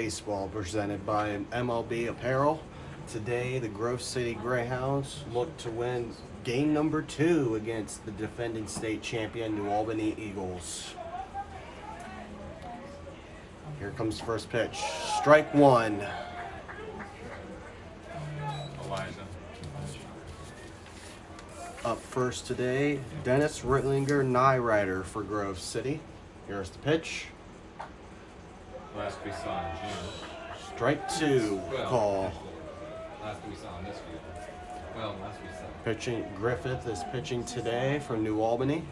Baseball presented by MLB Apparel. Today, the Grove City Greyhounds look to win game number 2 against the defending state champion New Albany Eagles. Here comes the first pitch. Strike one. Elijah. Up first today, Dennis Ritlinger, Nyrider for Grove City. Here's the pitch. Last we saw in June. Strike two. Call. Last we saw in this field. Well, last we saw. Pitching Griffith is pitching today from New Albany.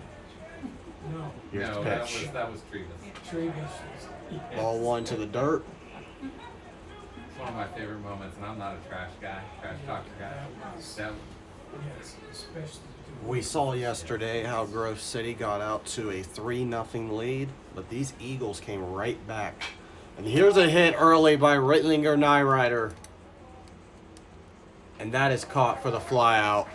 No. Here's No, the pitch. that was Trevis. Trevis. Ball one to the dirt. It's one of my favorite moments, and I'm not a trash talker guy. That, Yes, especially. We saw yesterday how Grove City got out to a 3-0 lead, but these Eagles came right back. And here's a hit early by Ritlinger Nyrider. And that is caught for the flyout.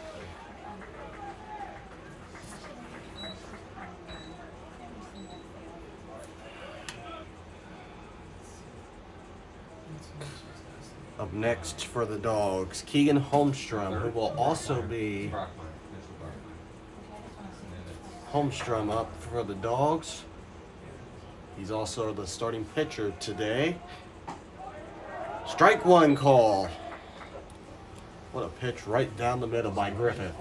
Up next for the Dogs, Keegan Holmstrom, who will also be Holmstrom up for the Dogs. He's also the starting pitcher today. Strike one call. What a pitch right down the middle by Griffith.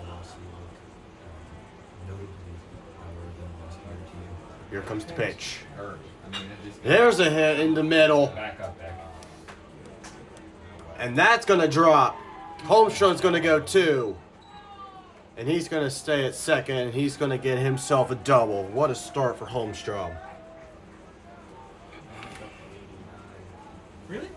Here comes the pitch. There's a hit in the middle. back up. And that's going to drop. Holmstrom's going to go 2. And he's going to stay at second. And he's going to get himself a double. What a start for Holmstrom. Really?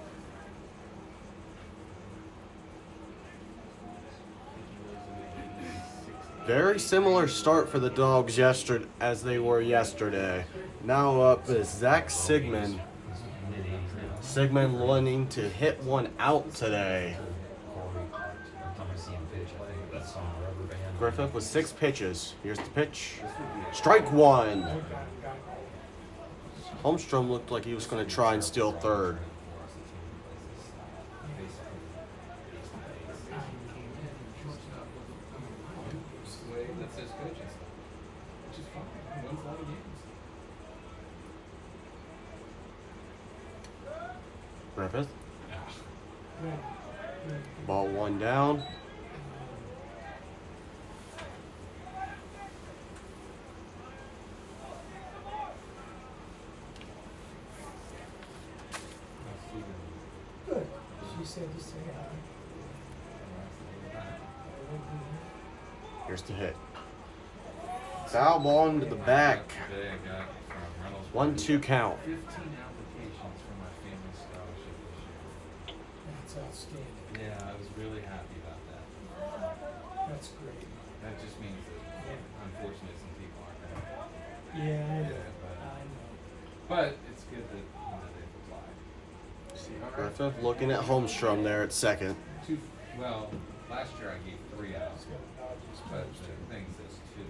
Very similar start for the Dogs yesterday as they were yesterday. Now up is Zach Sigmund. Sigmund wanting to hit one out today. Griffith with 6 pitches. Here's the pitch. Strike one. Holmstrom looked like he was going to try and steal third. That's his coaching stuff, which is fine. He wins a lot of games. Griffith. Ball one down. Good. She said to say hi. Here's the hit. Foul ball into the back. Today I got from Reynolds. 1-2 count. 15 applications for my family scholarship this year. That's outstanding. Yeah, I was really happy about that. That's great. That just means that, unfortunately, some people aren't going to. Yeah, I know. Yeah, but- I know. But it's good that they've applied. Griffith looking at Holmstrom there at second. Well, last year I gave 3 out, but the thing says 2.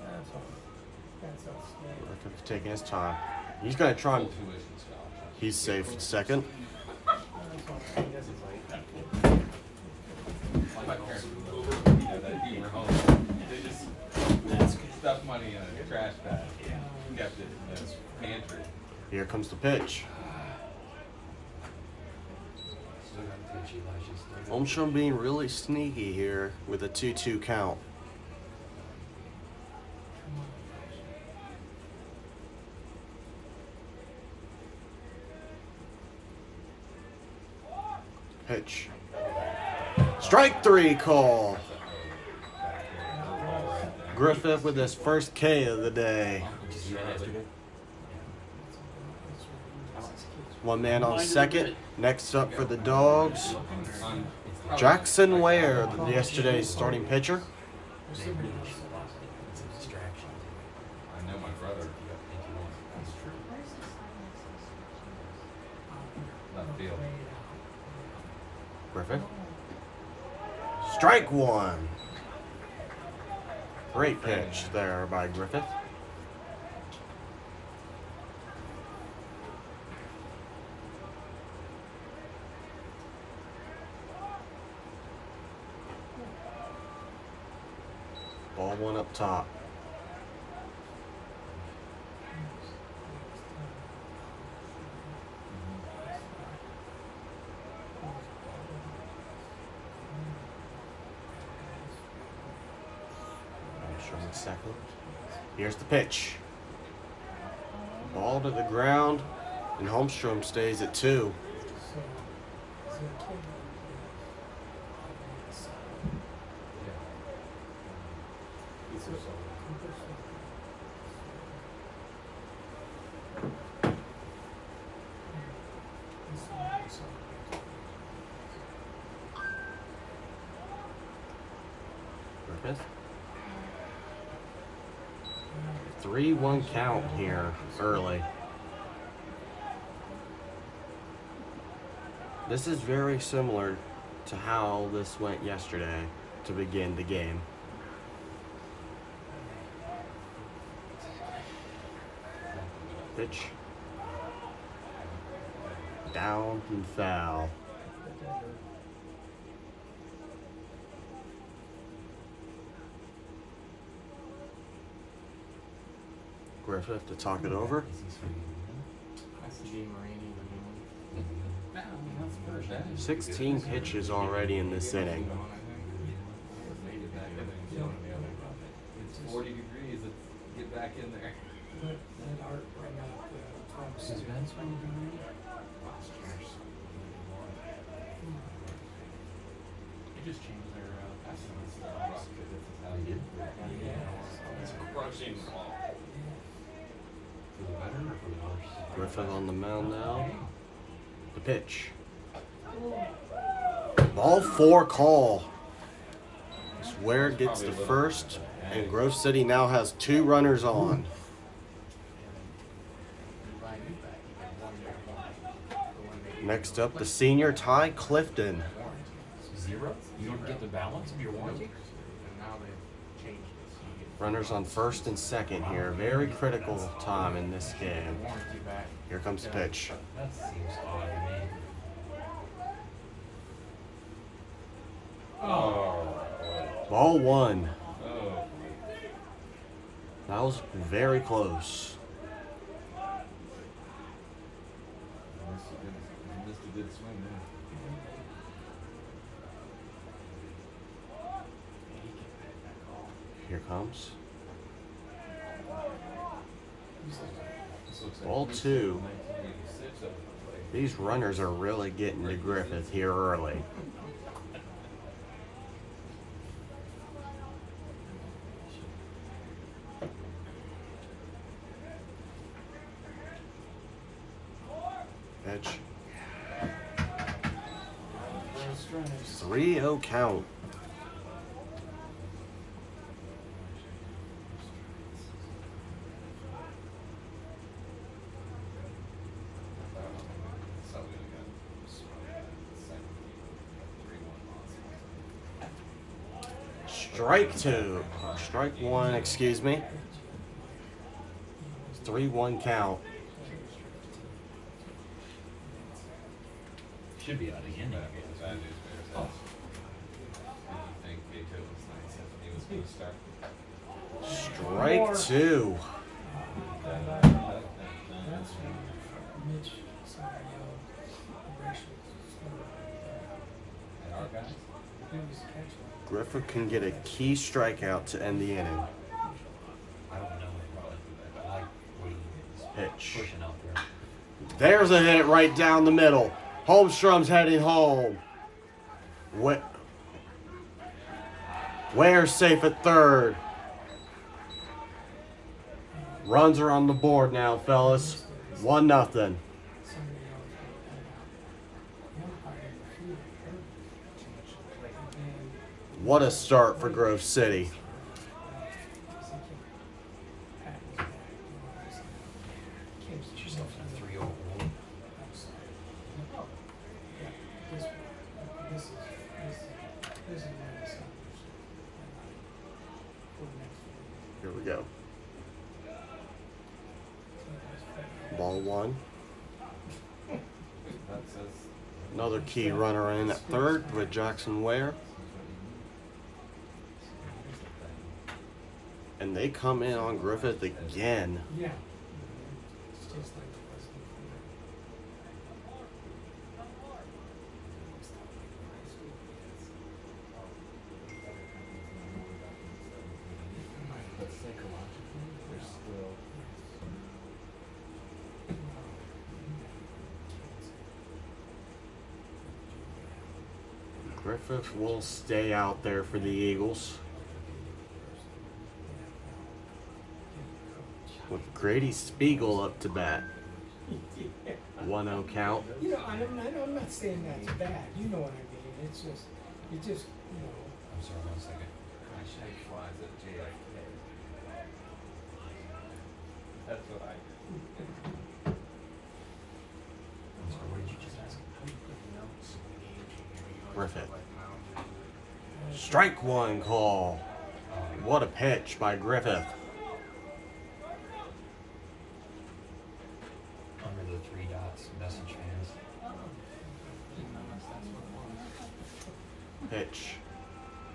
That's all. That's outstanding. Griffith taking his time. He's going to try Full and... tuition scholarship. He's safe at second. That's all. My parents were that you were home. They just stuffed money in a trash bag, kept it in this pantry. Here comes the pitch. Holmstrom being really sneaky here with a 2-2 count. Pitch. Strike 3 call. Griffith with his first K of the day. One man on second. Next up for the Dogs, Jackson Ware, yesterday's starting pitcher. I know my brother. Left field. Griffith. Strike one. Great pitch there by Griffith. Ball one up top. Holmstrom second. Here's the pitch. Ball to the ground, and Holmstrom stays at 2. Griffith. 3-1 count here early. This is very similar to how this went yesterday to begin the game. Pitch. Down and foul. Griffith to talk it over. That's the game Rainey. 16 pitches already in this inning. It's 40 degrees. Let's get back in there. Let Art bring out the Tom Is City. Vince when you do Rainey? Last year's. They just changed their estimates. This is how you get. It's crushing ball. For the better or for the worse? Griffith on the mound now. The pitch. Ball 4 call. Ware gets the first, and Grove City now has 2 runners on. Next up, the senior Ty Clifton. 0? You don't get the balance of your warranty? And now they've changed it. So you get Runners on first and second here. Very critical time in this game. warranty back. Here comes the pitch. That seems odd to me. Oh. Ball 1. Oh. That was very close. Missed a good swing there. Here comes. This looks like Ball we 2. said 1986 up at the plate. These runners are really getting to Griffith here early. Pitch. 3-0 count. So we got second 3-1 loss. Strike 2. Strike 1, excuse me. 3-1 count. Should be out again. Bad news bears. I think Beethoven's 970 was going to start. Strike 2. That's when Mitch Samario, racial slur. And our guys? He was catching. Griffith can get a key strikeout to end the inning. I don't know. Probably. I like what he's Pitch. pushing out there. There's a hit right down the middle. Holmstrom's heading home. Ware's safe at third. Runs are on the board now, fellas. 1-0. Somebody else. The umpire refused to hurt. And What a start for Grove City. Yourself in 3-0 rule. Here we go. Ball 1. That says Another key runner in at third with Jackson Ware. And they come in on Griffith again. Yeah. It's just like it was before. But psychologically, they're still. Griffith will stay out there for the Eagles. With Grady Spiegel up to bat. 1-0 count. You know, I'm not saying that's bad. You know what I mean. It's just, you know. I'm sorry, 1 second. My shake flies at JFK. That's what I did. I'm sorry, what did you just ask? Griffith. Strike one call. What a pitch by Griffith. Under the 3 dots, message fans. Pitch.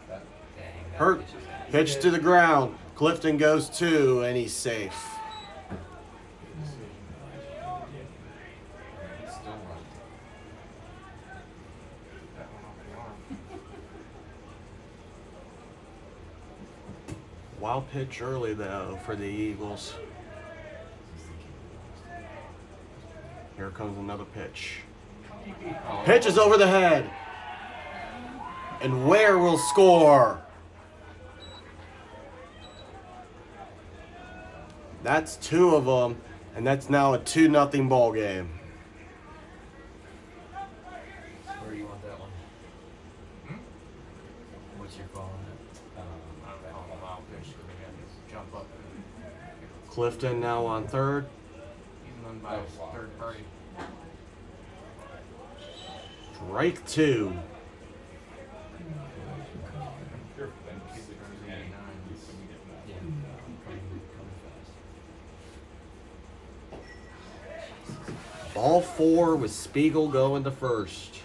That, Dang, that Hurt. pitch is nasty. Pitch to the ground. Clifton goes 2 and he's safe. it's still running. That one off the arm. Wild pitch early though for the Eagles. Here comes another pitch. Pitch is over the head. And Ware will score. That's 2 of them, and that's now a 2-0 ball game. Where do you want that one? What's your call on that? I'm calling him out pitch. So we got to jump up. Clifton now on third. He's run by his third party. Strike 2. Yeah. Ball 4 with Spiegel going to first.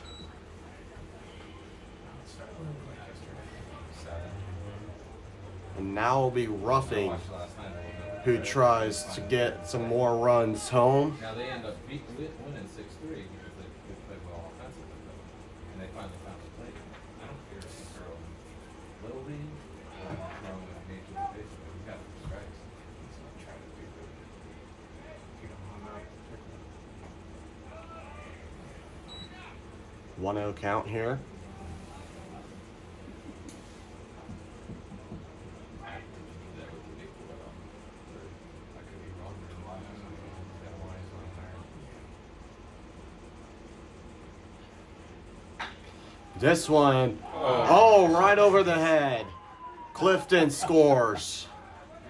And now will be Roughing, who tries to get some more runs home. Now they end up winning 6-3 because they play well offensively, though. And they finally found a play. I don't care if it's throw little league or throwing a major league baseball. You got some strikes. He's gonna try to do it. You know, I'm out. 1-0 count here. I have to do that with the big boy on third. I could be wrong with the line. That line's on there. This one, oh, right over the head. Clifton scores.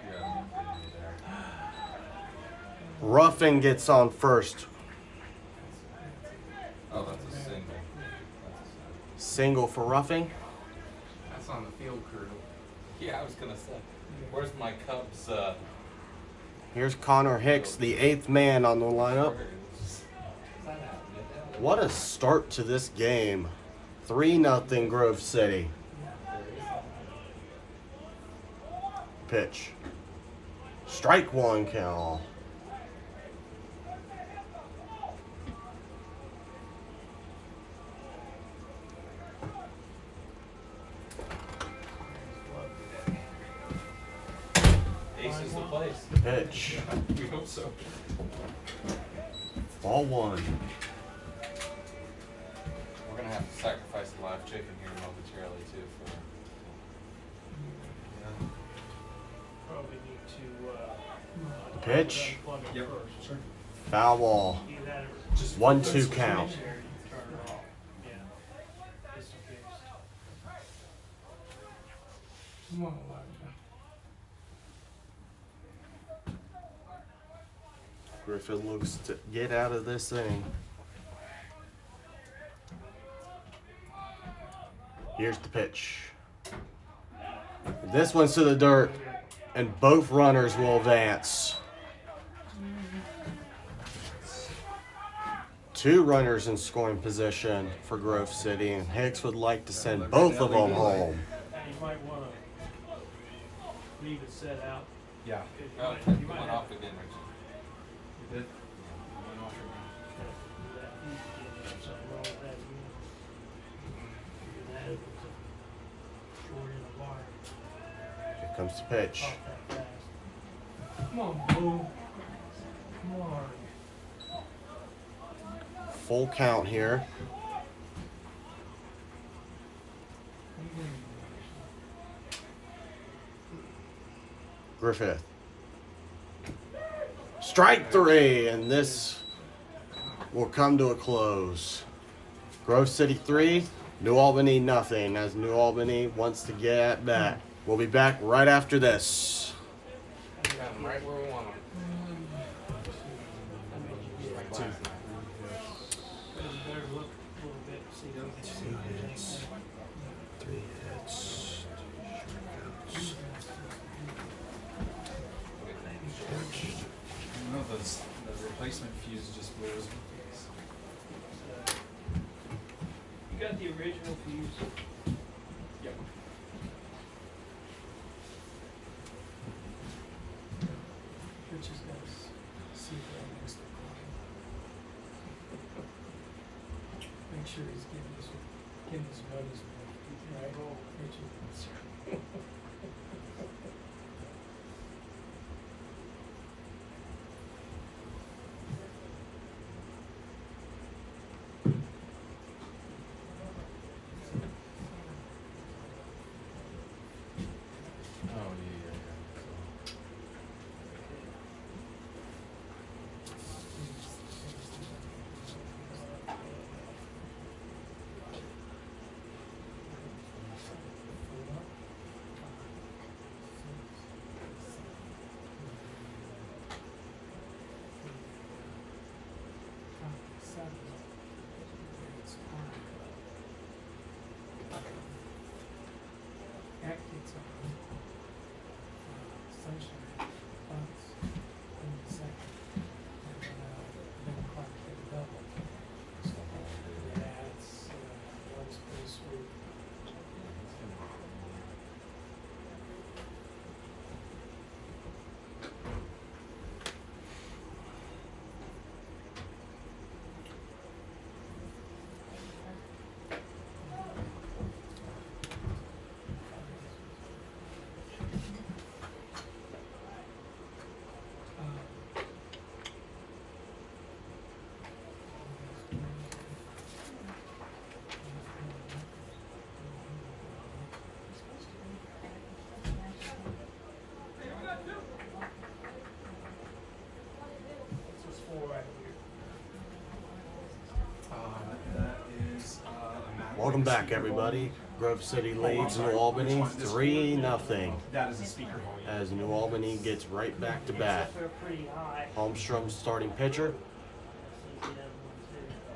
Yeah, there. Roughing gets on first. Oh, that's a single. Single for Roughing. That's on the field crew. Yeah, I was gonna say. Where's my Cubs? Here's Connor Hicks, the 8th man on the lineup. What a start to this game. 3-0 Grove City. Pitch. Strike 1 count. Ace is the place. Pitch. We hope so. Ball 1. We're gonna have to sacrifice a live chicken here momentarily too. Probably need to, Pitch. plug it first. Sure. Foul ball. Either that or Just 1-2 count. turn it off. Yeah. Just in case. Come on, Elijah. Griffin looks to get out of this inning. Here's the pitch. This one's to the dirt, and both runners will advance. 2 runners in scoring position for Grove City, and Hicks would like to send both of them home. And you might want to leave it set out. Yeah. Oh, You it might went have off again, Richard. You did? Yeah. Went off again. to do that. There's something wrong with that again. Do that, it was a short in the wire. Here comes the pitch. Off that fast. Come on, Blue. Come on. Full count here. Griffith. Strike 3, and this will come to a close. Grove City 3, New Albany nothing, as New Albany wants to get at bat. We'll be back right after this. Got him right where we want him. Two. Better look a little bit, see if we can see anything. 3 hits. No, the replacement fuse just blew his face. You got the original fuse? Yep. Rich has got to see that next to make sure he's getting his buddies right. Richard. Oh, yeah. That gets on. Sunshine, buns, in the second. And then Clark hit a double. Yeah, that was pretty sweet. What's this for right here? That is a Mac Welcome back, speaker everybody. volume. Grove City Oh, I'm leads sorry. New Albany Which one? This one? 3-0 That is a speaker volume. as New Albany gets right back to It's bat. up there pretty high. Holmstrom starting pitcher. See the other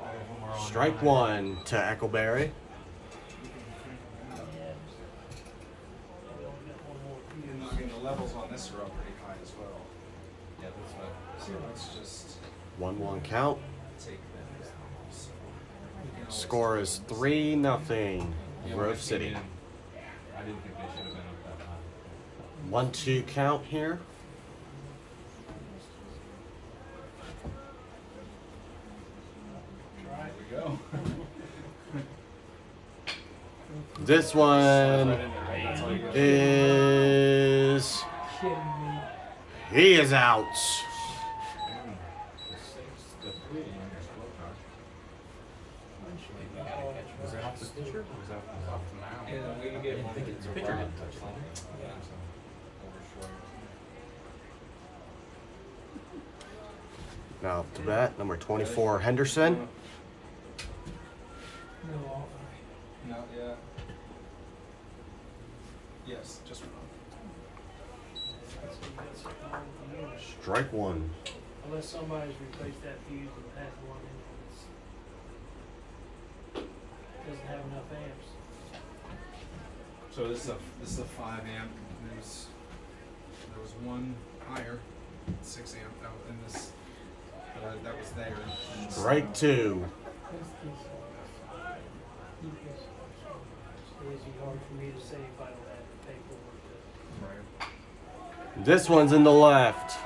one All of them are on Strike high. 1 to Eckleberry. too. Yeah. We only got one more fuse. I mean, the levels on this are up pretty high as well. Yeah, that's what. So let's just 1-1 count. take them down. So we can always Score is 3-0 Yeah, when Grove I came City. in, I didn't think they should have been up that high. 1-2 count here. Try it. There we go. This one That's all you got. is. Kidding me. He is out. The 6, the 3 on your scorecard. Was that off the pitcher or was that off the mound? Yeah, we can get one. think it's a pitcher didn't touch that. Yeah, so over short. Now up to bat, number 24, Henderson. No, all Not yet. Yes, just one. That's what you got something wrong with the unit. Strike 1. Unless somebody's replaced that fuse in the past one and doesn't have enough amps. So this is a 5 amp. There was one higher, 6 amp out in this, but that was there. And Strike 2. That's this. He goes, It would be hard for me to say if I don't have the paperwork. Right. This one's in the left.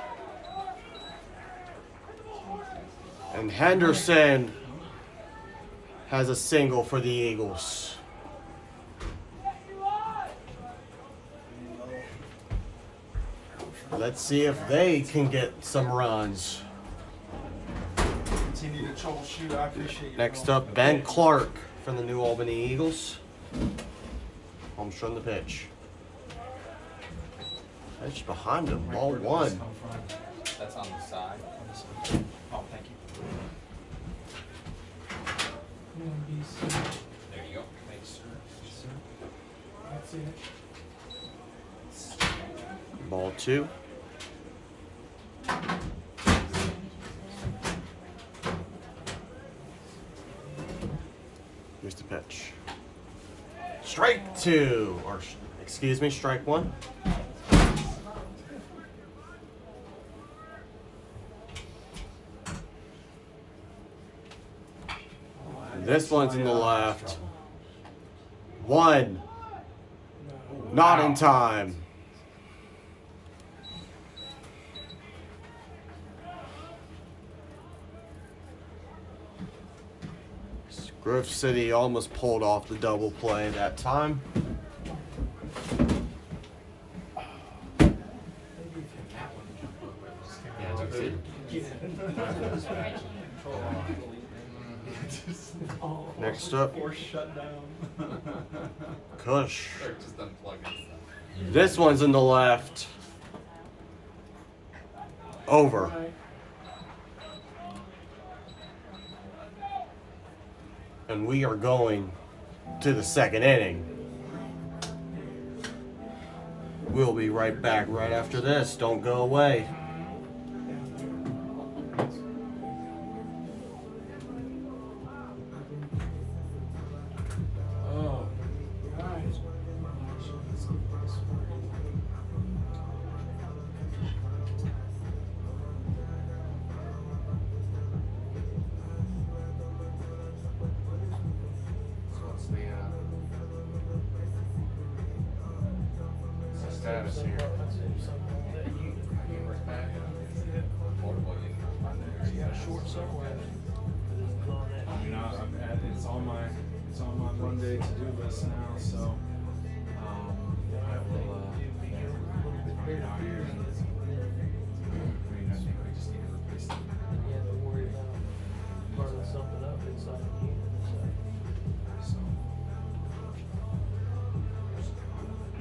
And Henderson has a single for the Eagles. Let's see if they can get some runs. Continue to troubleshoot. I appreciate you. Next up, Ben Clark from the New Albany Eagles. Armstrong the pitch. Pitch behind him, ball one. That's on the side. Oh, thank you. UMBC, There you go. Thanks, sir. Yes, sir. that's it. Ball two. Here's the pitch. Strike two, or excuse me, strike one. This one's in the left. One. Not in time. Grove City almost pulled off the double play that time. Yeah, that's it. Next up, Force shutdown. Kush. Or just unplugging stuff. This one's in the left. Over. Right. And we are going to the second inning. We'll be right back right after this. Don't go away. Oh, right. What's the status here? Portable unit. You got a short somewhere. You know, it's on my Monday to-do list now, so I will bring it out here. I mean, I think we just need to replace them. You have to worry about burning something up inside the unit. So,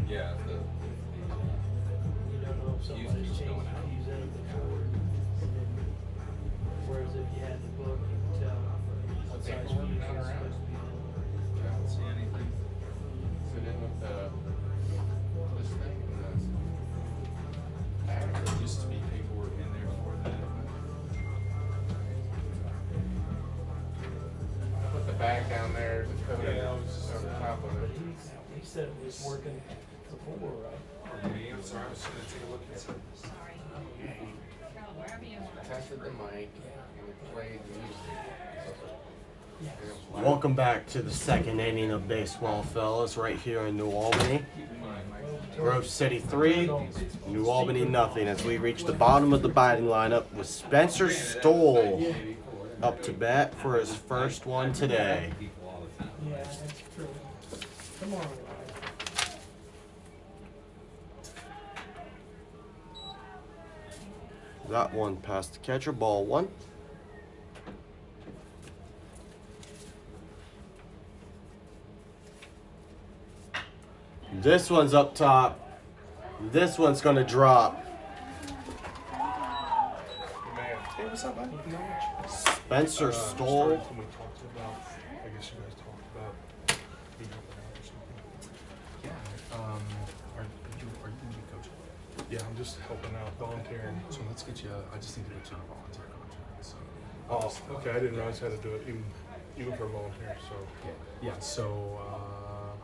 Yeah, the You don't know if Fuse somebody's keeps changed going the out. fuse in it before. Whereas if you had the book, you could tell what size fuse paperwork it's not around? supposed to be in. I don't see anything. fit in with this thing. There used to be paperwork in there for that. I put the bag down there, the coat Yeah, I was just- over top of But it. he said it was working before, right? Yeah, I'm sorry, I was gonna take a look at something. Tested the mic and it played music. Yes. Welcome back to the second inning of baseball, fellas, right here in New Albany. Keep in mind, Mike. Grove City 3, New Albany nothing, as we reach the bottom of the batting lineup with Spencer Stoll up to bat for his first one today. People all the time. Yeah, that's true. Come on, Ryan. That one past the catcher, ball one. This one's up top. This one's gonna drop. Hey, what's up, buddy? Spencer Stoll. When we talked about, I guess you guys talked about me helping out or something. Yeah, are you gonna be coaching? Yeah, I'm just helping out, volunteering. So let's get you, I just need to get you on a volunteer contract, so. Oh, okay, I didn't realize how to do it, even for a volunteer, so. Yeah, so,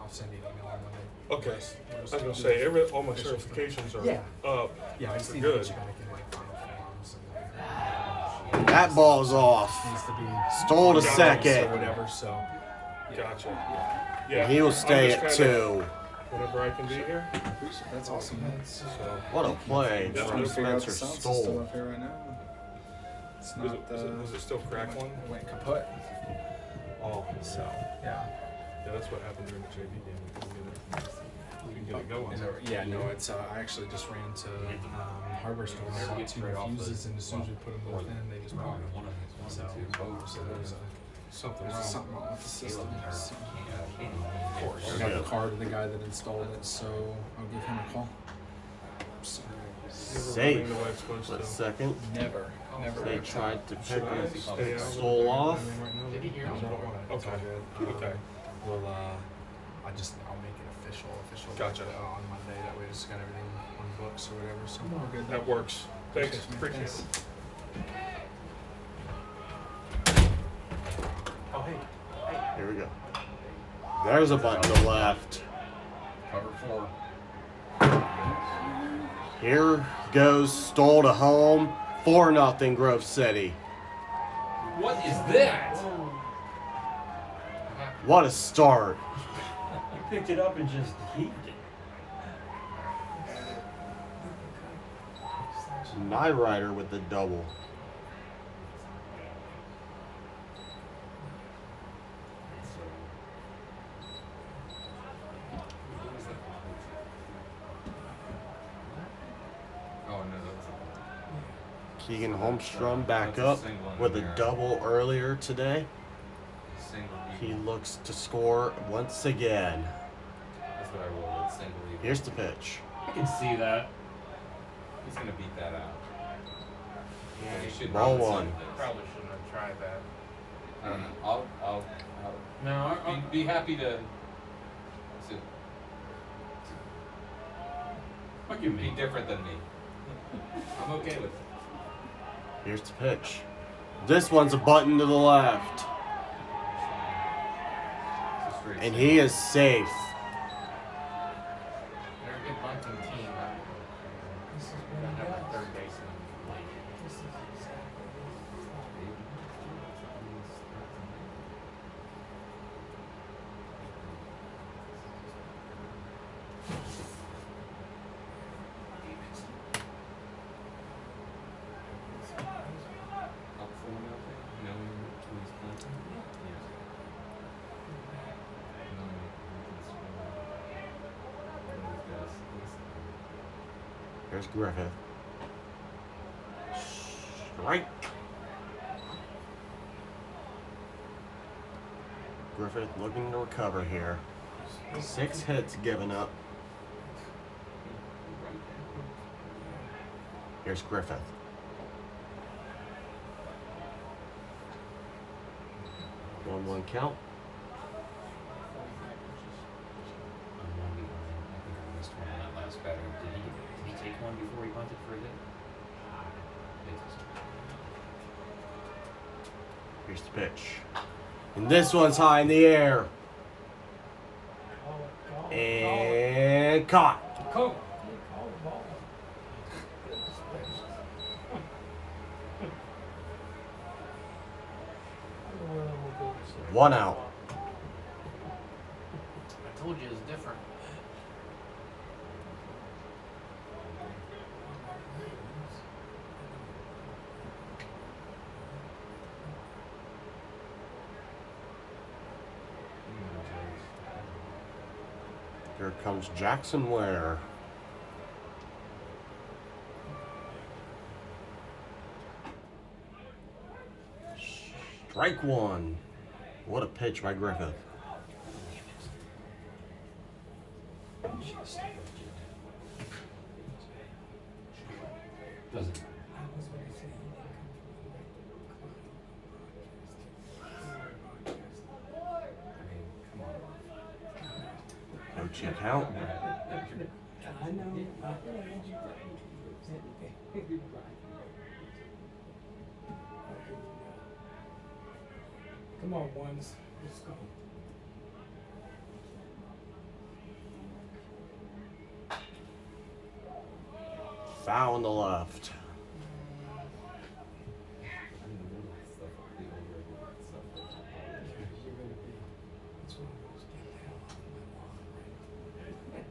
I'll send you an email on Monday. Okay, Just- I was just gonna do say, the- all my certifications are Yeah. up. Yeah, I just They're need to good. get you back in like final forms and That ball's off. needs to be. Stoll to Got it. second. Or whatever, so. Gotcha. Yeah. Yeah. He will I'm stay just at kinda- 2. whenever I can be here. That's awesome. That's, What a play Yeah, from we Figure out Spencer the sound system Stoll. up here right now. It's Was not. was it still crackling? Went kaput. Oh, So yeah. yeah, that's what happened during the JV game. We couldn't get it going. Is that right? Yeah, no, it's I actually just ran to hardware store and got 2 fuses, and as soon as we put them both in, they just broke. So there's Something there's wrong. something wrong with the system. So, Of course. I got the card of the guy that installed it, so I'll give him a call. So, Safe. The way it's supposed But to. second, never. they tried to pick Should I his stay out Stoll with the off. game right now? Did he hear No, me? I don't wanna- It's all Okay. good. Okay. We'll I'll make it official. Gotcha. On Monday. That way, it's got everything on the books or whatever. So we're good. That works. Thanks. Appreciate it. Oh, hey. Here we go. There's a button to the left. Cover 4. Here goes Stoll to home. 4-0 Grove City. What is that? What a start. He picked it up and just heaved it. Knight Rider with the double. Oh no, that's Keegan Holmstrom back up with a double earlier today. a single. He looks to score once again. That's what I rolled. It's single. Eagle. Here's the pitch. I can see that. He's gonna beat that out. Yeah, He should Ball run the one. same thing. Probably shouldn't have tried that. I don't know. I'll No, be happy to I'll give be me. different than me. I'm okay with it. Here's the pitch. This one's a button to the left. It's a straight And single. he is safe. They're a good bunting team. this is They what don't he have a does. third baseman. This is exactly what he Up 4-0, knowing who he's playing. Yeah. Knowing who he's playing. One of these guys. Here's Griffith. Strike. Griffith looking to recover here. 6 hits given up. Here's Griffith. One count. I missed one on that last batter. Did he take one before he bunted for a hit? Here's the pitch. And this one's high in the air. Call it. And caught. Call the ball. Goodness gracious. I don't know where I'm gonna go this year. 1 out. I told you it's different. Here comes Jackson Ware. Strike 1. What a pitch by Griffith. Doesn't. I was gonna say he didn't come from the I mean, come on. No check out. I know. Come on, ones. Let's go. Foul on the left. It's one of those get the hell off my lawn.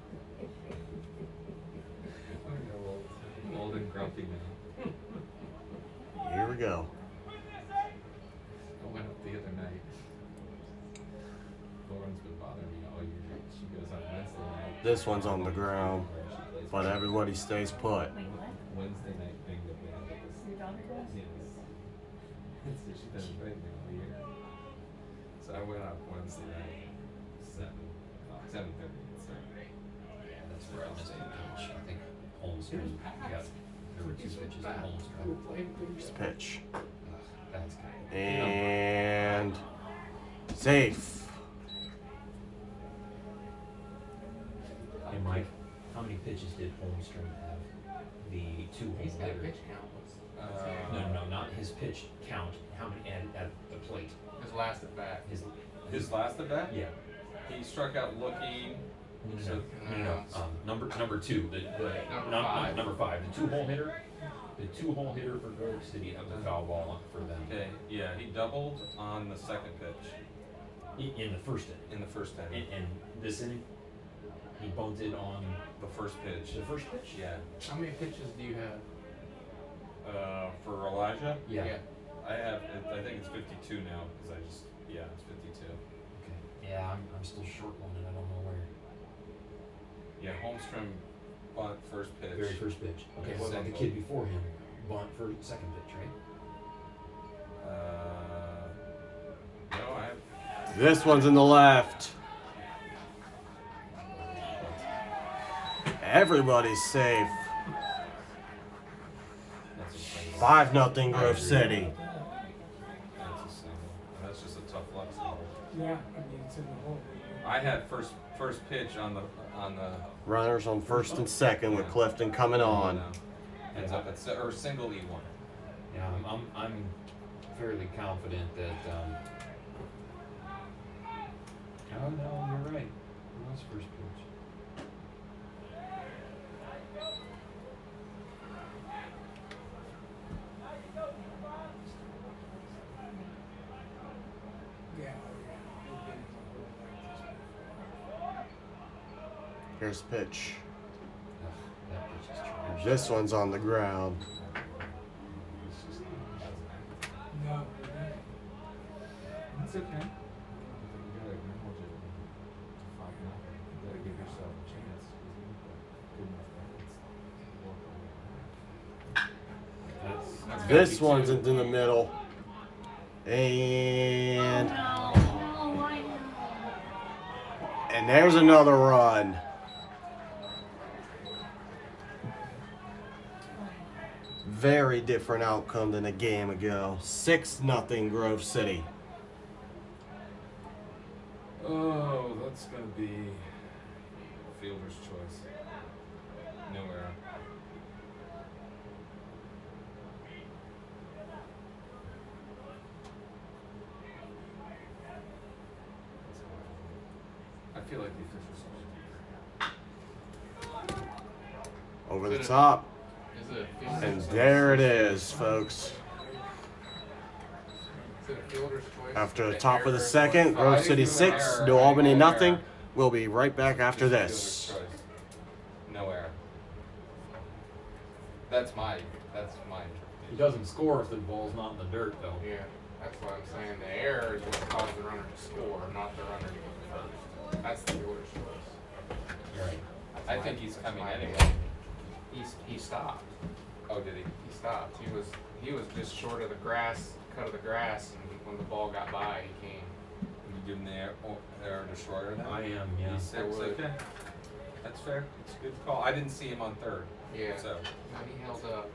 bother me all year. She goes on Wednesday night. This one's on the ground, but everybody stays put. Wait, what? Wednesday night bingo band. Your dog goes? Yes. So she doesn't break me all year. So I went up Wednesday night, 7:30. Yeah, that's where I missed the pitch. I think Holmstrom got, there were 2 pitches at Holmstrom. Just pitch. That's kind of. And safe. Hey Mike, how many pitches did Holmstrom have? The 2 home He's got a hitter? pitch count. No, not his pitch count. How many at the plate? His last at bat. His last at bat? Yeah. He struck out looking. So Number 2, number 5, the 2-hole hitter. The 2-hole hitter for Grove City. That was a foul ball for them. okay, yeah, he doubled on the second pitch In the first inning. in the first inning. And this inning, he bunted on The first pitch. the first pitch. Yeah. How many pitches do you have? For Elijah, Yeah. I have. I think it's 52 now because it's 52. Okay. Yeah, I'm still short one, and I don't know where. Yeah, Holmstrom bunt first pitch. Very first pitch. Okay. What about the Single. kid before him? Bunt for second pitch, right? No, I have. This one's in the left. Everybody's safe. That's a single. 5-0 Grove City. That's a single. That's just a tough luck single. Yeah, I mean, it's in the hole. I had first pitch on the. Runners on first and second with Clifton coming on. Ends up at or single E1. Yeah, I'm fairly confident that. Oh no, you're right. It was first pitch. Yeah, we've been in the hole like this before. Here's the pitch. Ugh, that pitch is trash. This one's on the ground. No, we're not. It's okay. You gotta acknowledge it. 5-0. You gotta give yourself a chance. Good enough. That's This one's in the middle. And and there's another run. Very different outcome than a game ago. 6-0 Grove City. Oh, that's gonna be fielder's choice. No error. I feel like the officials. Over the top. Is it a fielder's And choice? there it is, folks. Is it a fielder's choice? After the The top of the error is second, what, Grove five? City 6, New Albany nothing. We'll be right back after Fielder's this. choice. No error. That's my He interpretation. doesn't score if the ball's not in the dirt, though. Yeah, that's what I'm saying. The error is what caused the runner to score, not the runner to go first. That's the fielder's choice. You're right. That's I my- think he's that's coming my anyway. opinion. He stopped. Oh, did he? He stopped. He was just short of the grass, cut of the grass, and when the ball got by, he came. You give him the error to shorter now? I am, yeah. He's 6, I would. okay. That's fair. It's a good call. I didn't see him on third. Yeah. So, No, he held up.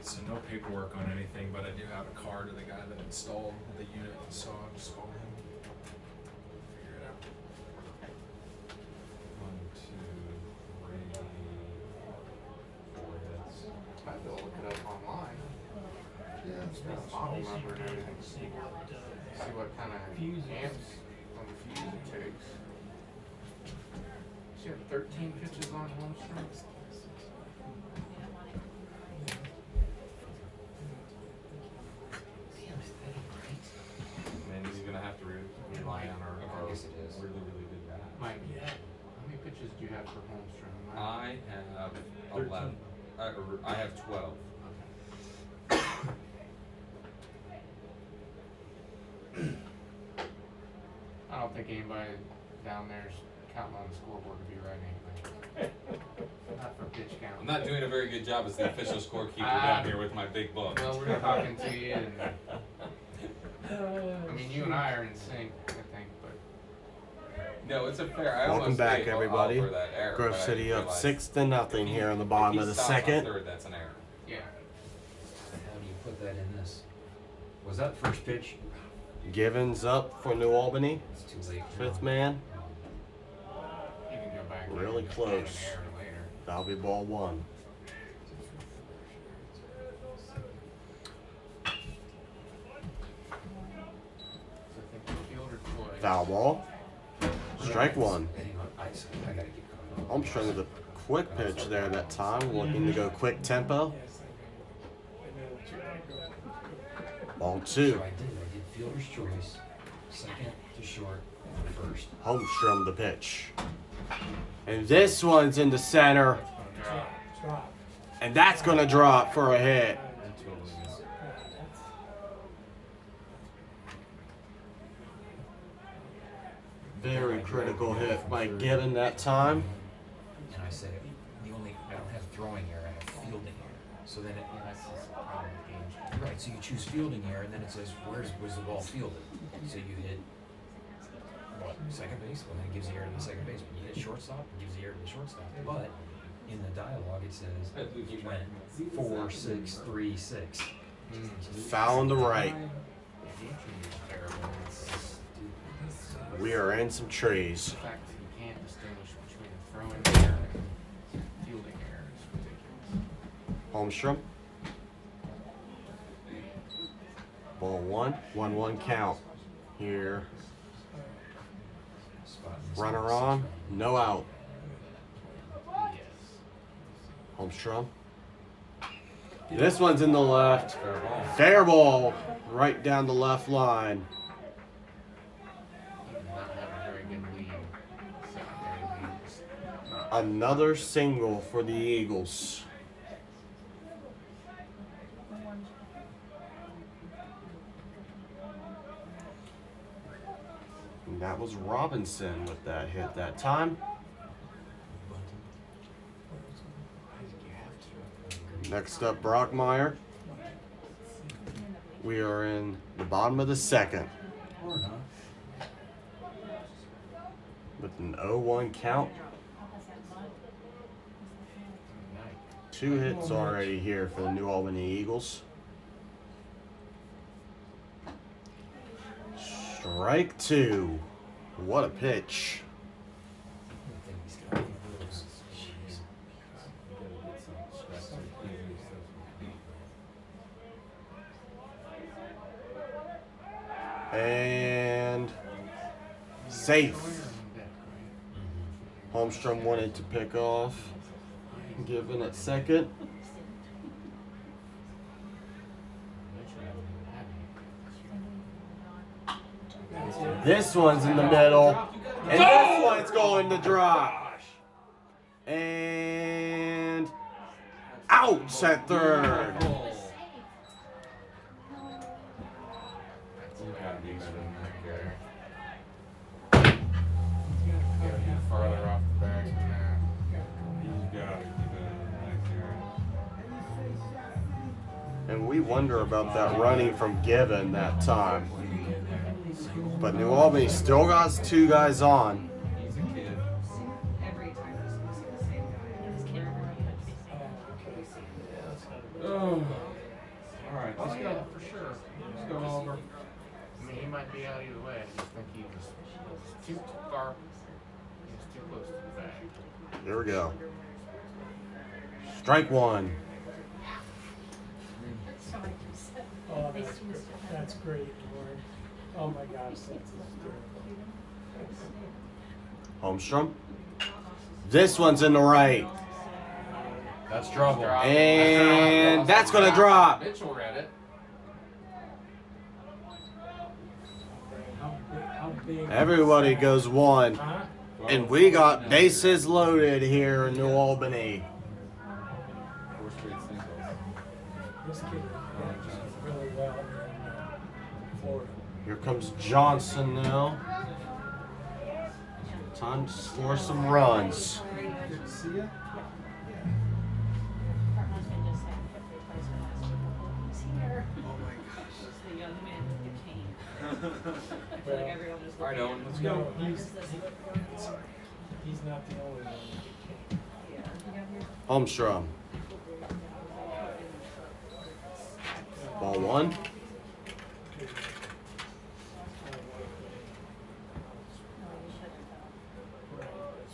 So no paperwork on anything, but I do have a card of the guy that installed the unit, so I'll just call him. Figure it out. 1, 2, 3, 4 hits. I had to look it up online. Yeah, Got model number and everything. See what kind of Fuses. amps on the fuse it takes. She had 13 pitches on Holmstrom. And he's going to have to rely on our I guess it is. really, really good bats. Mike, Yeah. how many pitches do you have for Holmstrom? I have 11. I have 12. don't think anybody down there's counting on the scoreboard to be right anyway. Not for pitch count. I'm not doing a very good job as the official scorekeeper down here with my big book. Well, we're talking to you, and I mean, you and I are in sync, I think, but No, it's a fair. I Welcome almost back, gave everybody. Oliver that error, Grove but I City didn't up realize 6-0 here in the bottom if of he the stops on second. third, that's an error. yeah. How do you put that in this? Was that first pitch? Givens up for New Albany. It's too late. Fifth man. You can go back. Really and just add an close. error later. That'll be ball one. So I think the fielder twice. Foul ball. Strike one. Hang on, I gotta get caught up. Armstrong with a quick pitch there that time, looking to go quick tempo. Yes, I know what you're Ball So two. I did fielder's choice, second to short, first. Holmstrom the pitch. And this one's in the center. drop. And that's going to drop for a hit. Very critical hit by Given that time. And I said, I don't have throwing error, I have fielding error. So then Yeah, that's just a problem with games. right, so you choose fielding error, and then it says, was the ball fielded? So you hit, what, second base? Well, then it gives the error to the second base. When you hit shortstop, it gives the error to the shortstop. But in the dialogue, it says, it went 4, 6, 3, 6. Foul on the right. The entry is terrible. It's We are in some trees. the fact that you can't distinguish between a throwing error and fielding error is ridiculous. Holmstrom. Ball one. 1-1 count. Here. Spot in the Runner spot, on. 6 run. No out. Yes. Holmstrom. This one's in the left. Fair ball. Fair ball. Right down the left line. He did not have a very good lead. Secondary lead was not Another single for the Eagles. And that was Robinson with that hit that time. Next up, Brockmeyer. We are in the bottom of the second Or not. with an 0-1 count. nice. 2 hits already here for the New Albany Eagles. Strike 2. What a pitch. I think he's got one of those. Jeez. And safe. Sawyer on deck, right? Holmstrom wanted to pick off. Given at second. Eventually, I don't even have any. This one's in the middle. And this one's going to drop. And out at third. You gotta be better than that, Gary. Gotta be farther off the bag than that. You gotta be better than that, Gary. And we wonder about that running from Given that time. But New Albany still got 2 guys on. He's a kid. Every time he's using the same guy, and his camera. Oh. All right, Oh, let's yeah, go. for sure. Let's go over. I mean, he might be out either way. I just think he was too far. He was too close to the bag. Here we go. Strike 1. Oh, that's great, Lord. Oh my gosh, that's hysterical. Holmstrom. This one's in the right. That's trouble. And that's going to drop. Mitchell read it. How big? Everybody goes 1. Huh? And we got bases loaded here in New Albany. 4 straight singles. This kid pitches really well in Florida. Here comes Johnson now. Time to score some runs. Good to see ya. Her husband just had hip replacement last week. He's here. Oh my gosh. It's the young man with the cane. I feel like everyone just All right, looking Owen, at let's him. go. No, Where's this? he's not the only one that came. Yeah. Holmstrom. Ball one.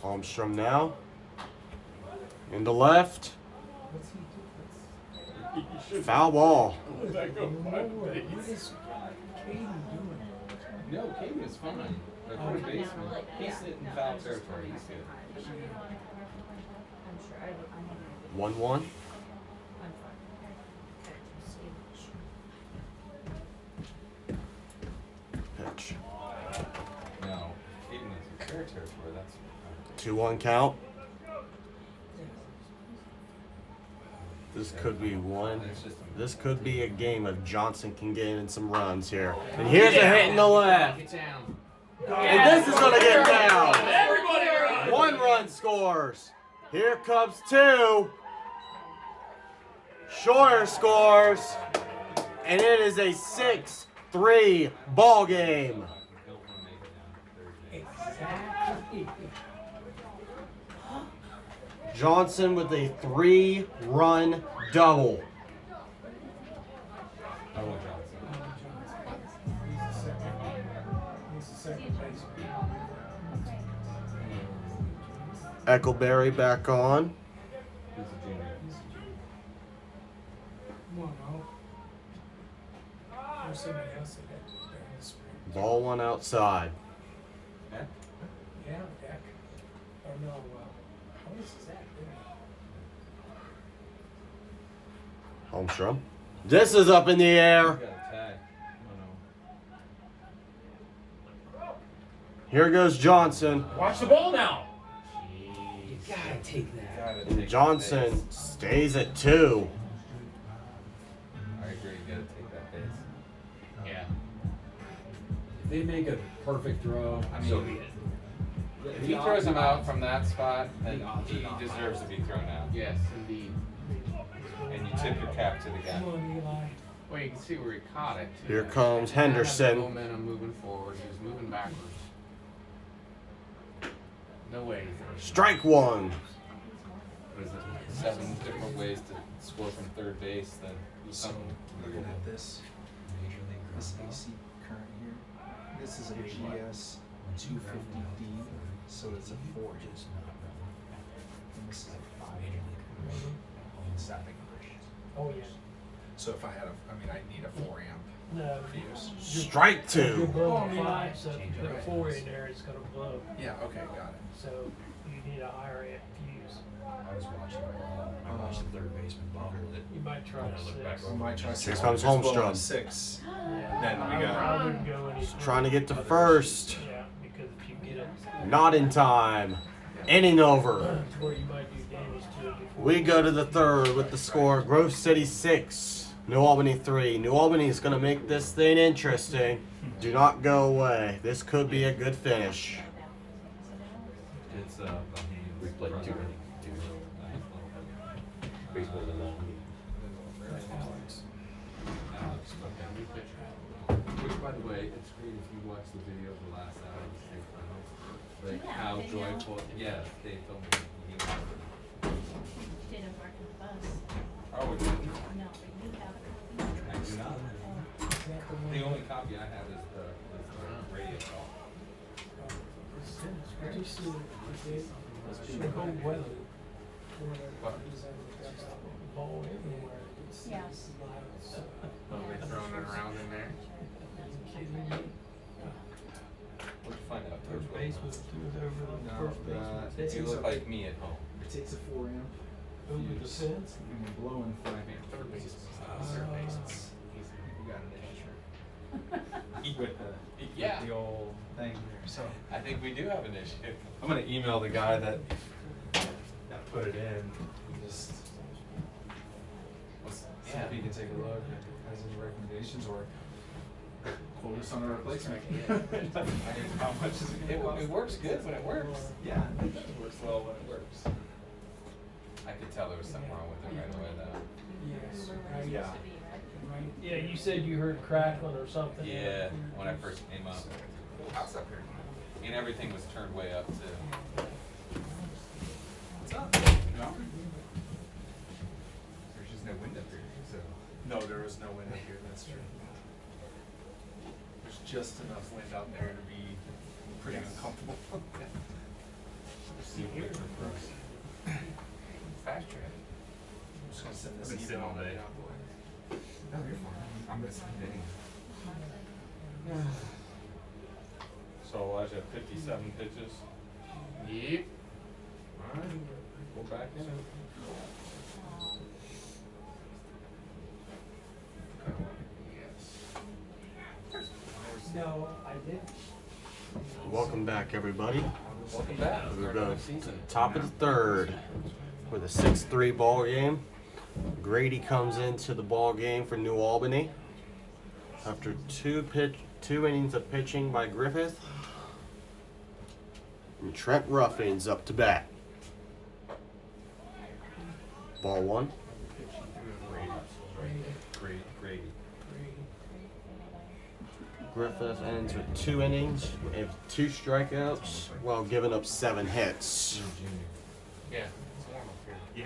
Holmstrom now. Into left. What's he doing? Foul ball. What is Caden doing? No, Caden is fine. Like, Oh. we're basement. He's in foul territory. He's good. I'm sure. I 1-1. I'm fine. Pitch. No, Caden is in fair territory. That's 2-1 count. This could be one. it's just a This could be a game if Johnson can get in some runs here. And here's a hit in the left. Get down. And this is gonna get down. Everybody run. 1 run scores. Here comes 2. Shorter scores. And it is a 6-3 ball game. don't want to make it down Thursday. Exactly. Johnson with a 3-run double. I want Johnson. He's the second baseman. Eckleberry back on. He's a junior. Come on, now. There's somebody else that got during the spring. Ball one outside. Heck, Yeah, Deck. Or no, how is that doing? Holmstrom. This is up in the he's air. got a tag. Oh no. Here goes Johnson. Watch the ball now. You gotta take that. Gotta And take that Johnson base. stays at 2. I agree. You gotta take that base. Yeah. If they make a perfect throw, I mean, so be it. If he throws him out from that spot, then The odds are he not deserves to be thrown out. Yes, indeed. And you tip your cap to the guy. Come on, Eli. Well, you can see where he caught it. Too. Here comes He didn't have the Henderson. Momentum moving forward. He was moving backwards. No way. he throws it. Strike 1. What is it? 7 different ways to score from third base. Then So looking at this AC current here, this is a GS 250D, so it's a 4 inch. And this is a 5 inch. Oh, yeah. So if I had I need a 4 amp No. fuse. Strike You're 2. blowing 5, so if you put a 4 in there, it's gonna blow. Yeah, okay, got it. So you need a higher amp fuse. I was watching I watched the third baseman bobble it. You might try When I a look 6. back We might try Here 6. comes Just blowing Holmstrom. a 6. Yeah. Then we got- I wouldn't go any further. Trying to get to first. Yeah, because if you get it Not in time. Inning over. to where you might do damage to it before. We go to the third with the score Grove City 6, New Albany 3. New Albany is going to make this thing interesting. Do not go away. This could be a good finish. It's We played too many. Baseball is a long game. Which, by the way, it's great if you watch the video of the last hour of the state finals. Like Yeah, how video. joyful. Yes, they told me. Didn't park in the bus. Oh, we didn't. No, but you have it. I do not. The only copy I have is the radio call. Did you see the cold weather? What? Ball everywhere. Yes. Oh, they throwing it around in there. What'd you find out? First base was over the No, first base. You look like me at home. It takes a 4 amp Over the fuse fence. and we're blowing 5 amp. Third base. Third base. We got an issue with Yeah. the old thing there. So I think we do have an issue. I'm gonna email the guy that put it in. And just see if he can take a look, has any recommendations or quote loose on a replacement. How much is it It, gonna cost? it works good when it works. Yeah, it works well when it works. I could tell there was something wrong with it right away though. Yes, right. Yeah. Right. Yeah, you said you heard crackling or something. Yeah, when I first came up. House up here. And everything was turned way up too. What's up? No? There's just no wind up here, so. No, there was no wind up here, that's true. There's just enough wind out there to be pretty uncomfortable. See here. Fast track. I'm just gonna send this Been sitting email all day. out. No, you're fine. I'm gonna send it anyway. So Elijah, 57 pitches. Yep. Alright, go back in it. No, I didn't. Welcome back, everybody. Welcome back. We We're go another to season. the top of the third with a 6-3 ball game. Grady comes into the ball game for New Albany after two innings of pitching by Griffith. And Trent Ruffin's up to bat. Ball one. Great. Griffith ends with 2 innings and 2 strikeouts while giving up 7 hits. Yeah. It's warm up here.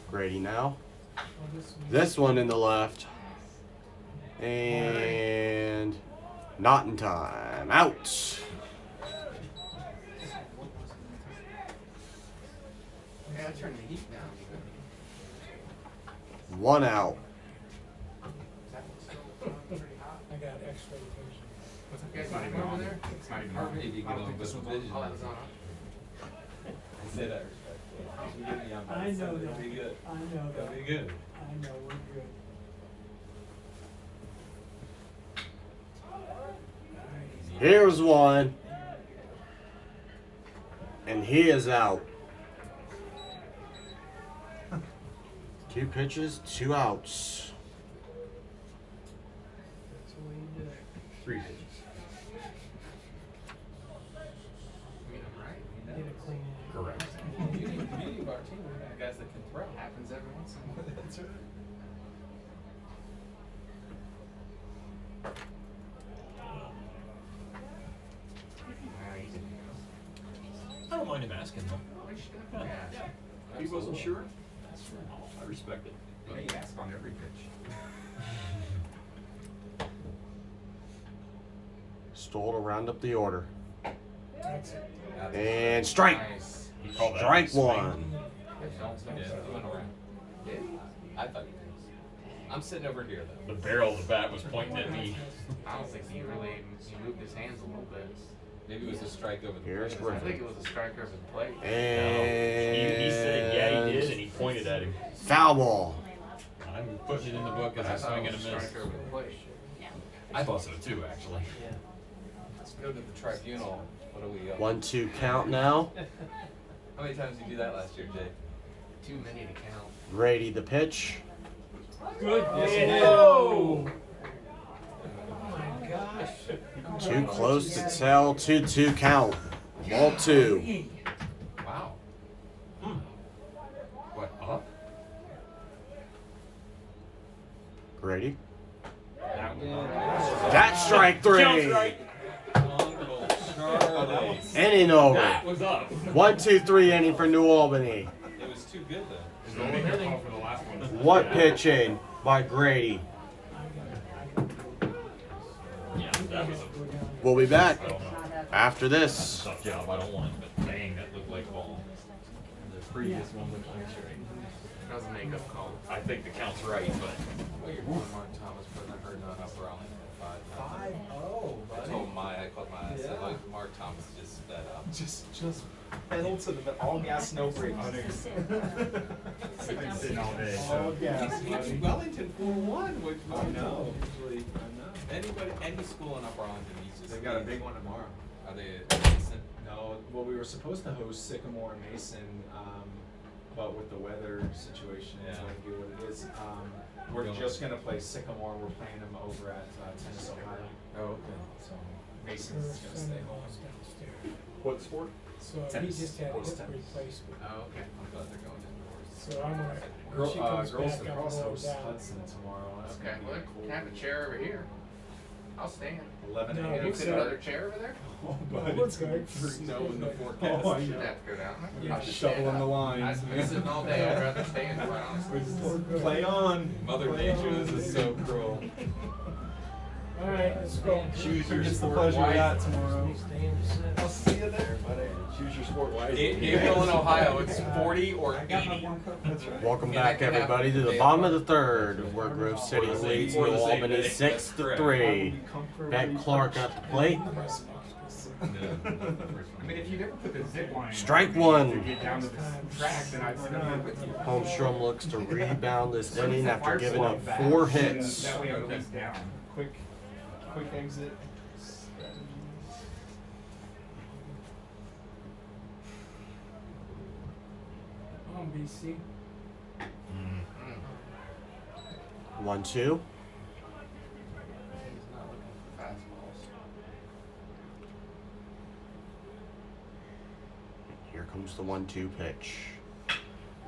Grady now. Well, this one- This one in the left. And not in time. Out. Yeah, I turned the heat down. 1 out. I got X-ray vision. What's up, guys? Anything over there? It's not even hard. Maybe you I get don't on think this with one's on. vision. Oh, that's on. I say that respectfully. You get me on I know That'll that. be good. I know That'll that. be good. I know, we're good. Here's one. And he is out. 2 pitches, 2 outs. That's the way you do it. 3 pitches. I mean, I'm right. Get it clean. Correct. The beauty of our team, we got guys that can throw. Happens every once in a while. That's right. I don't mind him asking though. Yeah. He wasn't sure. I respect it. Hey, you ask on every pitch. Stoll to round up the order. That's it. And strike. Nice. He called that Strike a swing. 1. He went around. Did he? I thought he did. I'm sitting over here though. The barrel of the bat was pointing at me. I don't think he moved his hands a little bit. Maybe it was a strike over the Here's plate. I think it was a strike over the plate. And He said yeah he did and he pointed at him. Foul ball. I'm putting it in the book as I a thought swing it and was a a miss. strike over the plate. I thought so too actually. Let's go to the tribunal. What are we up? 1-2 count now. How many times did you do that last year, Jay? Too many to count. Grady the pitch. Good. Yes, he did. Oh my gosh. Too close to tell. 2-2 count. Ball 2. Wow. What up? Grady. That That's strike 3. Uncle Charlie. Inning over. That was up. 1-2-3 inning for New Albany. It was too good though. For the last one. What pitching by Grady? Yeah, that was a We'll be back I don't know. after That's this. a tough job. I don't want it, but dang, that looked like ball. The previous one looked like straight. That was a makeup call. I think the count's right, but Well, you're calling Mark Thomas, President Heard not up Raleigh. 5 times. 5-0, I buddy. told I called my, I said, Yeah. like, Mark Thomas just sped up. Just pedal to the all gas, no brakes. I've been sitting all day. All gas, He's buddy. Wellington 4-1, which I know. Usually, I know. Anybody, any school in Upper Arlington, he's just. They've got a big one tomorrow. Are they decent? No, well, we were supposed to host Sycamore and Mason, but with the weather situation, it's Yeah. going to be what it is. We're just gonna play Sycamore. We're playing them over at Tennis Ohio. Oh, okay. So Mason's is gonna stay home. Son-in-law's downstairs. What sport? So he Tennis. just had a Horse hip tennis. replacement. Oh, okay. I'm glad they're going indoors. So I'm gonna, Girl, when she comes girls back, I'm lacrosse gonna go hosts down. Hudson tomorrow. That's Okay, gonna well, be cool. have a chair over here. I'll stand. 11 No, You a.m. gonna it's fit another chair over there? Oh, No, but we're it's good. snow in the We're good. forecast. Oh, I Shouldn't know. have to go down. Yeah. I'll just Shovel stand in the up. line. I've been sitting all day. I'd rather stand, quite honestly. We're good. Play on. Mother Nature, this is so cruel. All right, let's go. Choose your Gets the sport pleasure of wisely. that tomorrow. I'll see you there, buddy. Choose your sport wisely. April in Ohio, it's 40 or 80. That's right. Welcome Yeah, back, that could everybody, happen to the day bottom of apart. the third, where Grove City Or the leads same- or New the same Albany day. 6-3. Beck Clark at the plate. I mean, if you never put the zip line Strike to one. get down to the track, then I'd sit up there with you. Holmstrom looks to rebound this inning after Fire giving swap up back, 4 then hits. That way I'm at least down. Quick exit. Come on, BC. 1-2. Here comes the 1-2 pitch.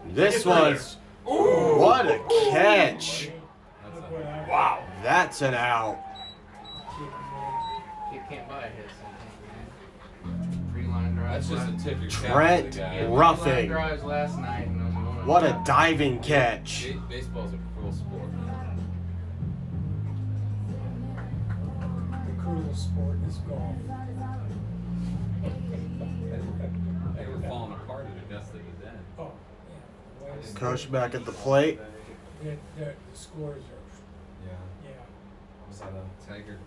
This was. What a catch! Look what I- Wow, that's an out. You can't buy a hit sometimes. 3 line drives. That's just a tip your cap to the Trent guy. Yeah, 3 line Roughing. drives last night and only one. What a diving catch. Baseball's a cruel sport. The cruel sport is golf. They were falling apart at Augusta to then. Oh, yeah. Well, it's- Coach back at the plate. The scores are, Yeah. yeah. Was that a Tiger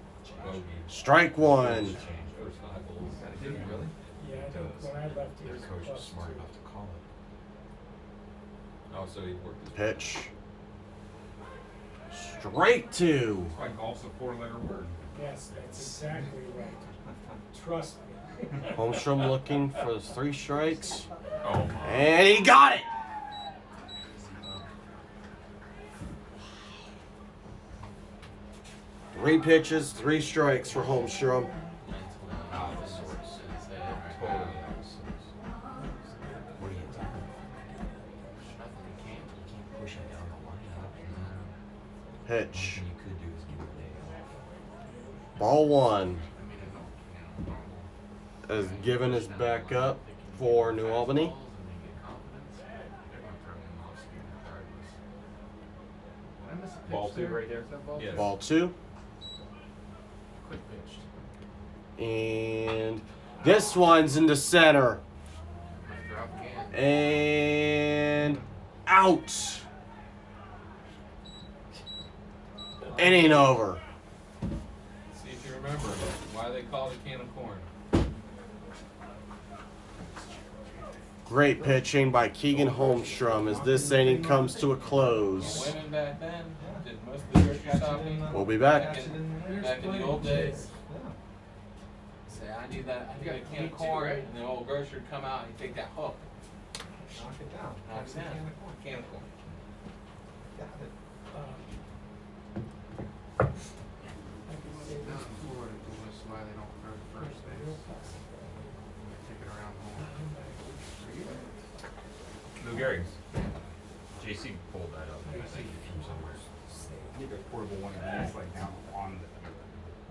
bogey. Strike one. Change first 5 holes. Did he really? Yeah, I think when I left, he was Their coach was +2. smart enough to call it. Oh, so he worked his Pitch. Straight 2. That's why golf's a 4-letter word. Yes, that's exactly right. Trust me. Holmstrom looking for the 3 strikes. Oh my. And he got it! Three pitches, 3 strikes for Holmstrom. Out of sorts. Totally. What do you do? Nothing you can't. You can't push it down the lineup. Pitch. What you could do is give it a day off. Ball 1. I mean, I don't, normal. As Given is back up for New Albany. Ball 2 right there? Yes. Ball 2. Quick pitch. And this one's in the center. Might drop again. And out. Inning over. See if you remember why they call it a can of corn. Great pitching by Keegan Holmstrom as this inning comes to a close. Women back then did most of the grocery shopping. We'll be back. Back in the old days. Say, I need that. I need a can of corn. And the old grocer would come out and he'd take that hook. Knock it down. Knock it down. Can of corn. Got it. I can say Down this. in Florida, that's why they don't throw the first base. They take it around home. Lou Gehrig's. JC pulled that up. I think from somewhere. Need a portable one of these like down on the.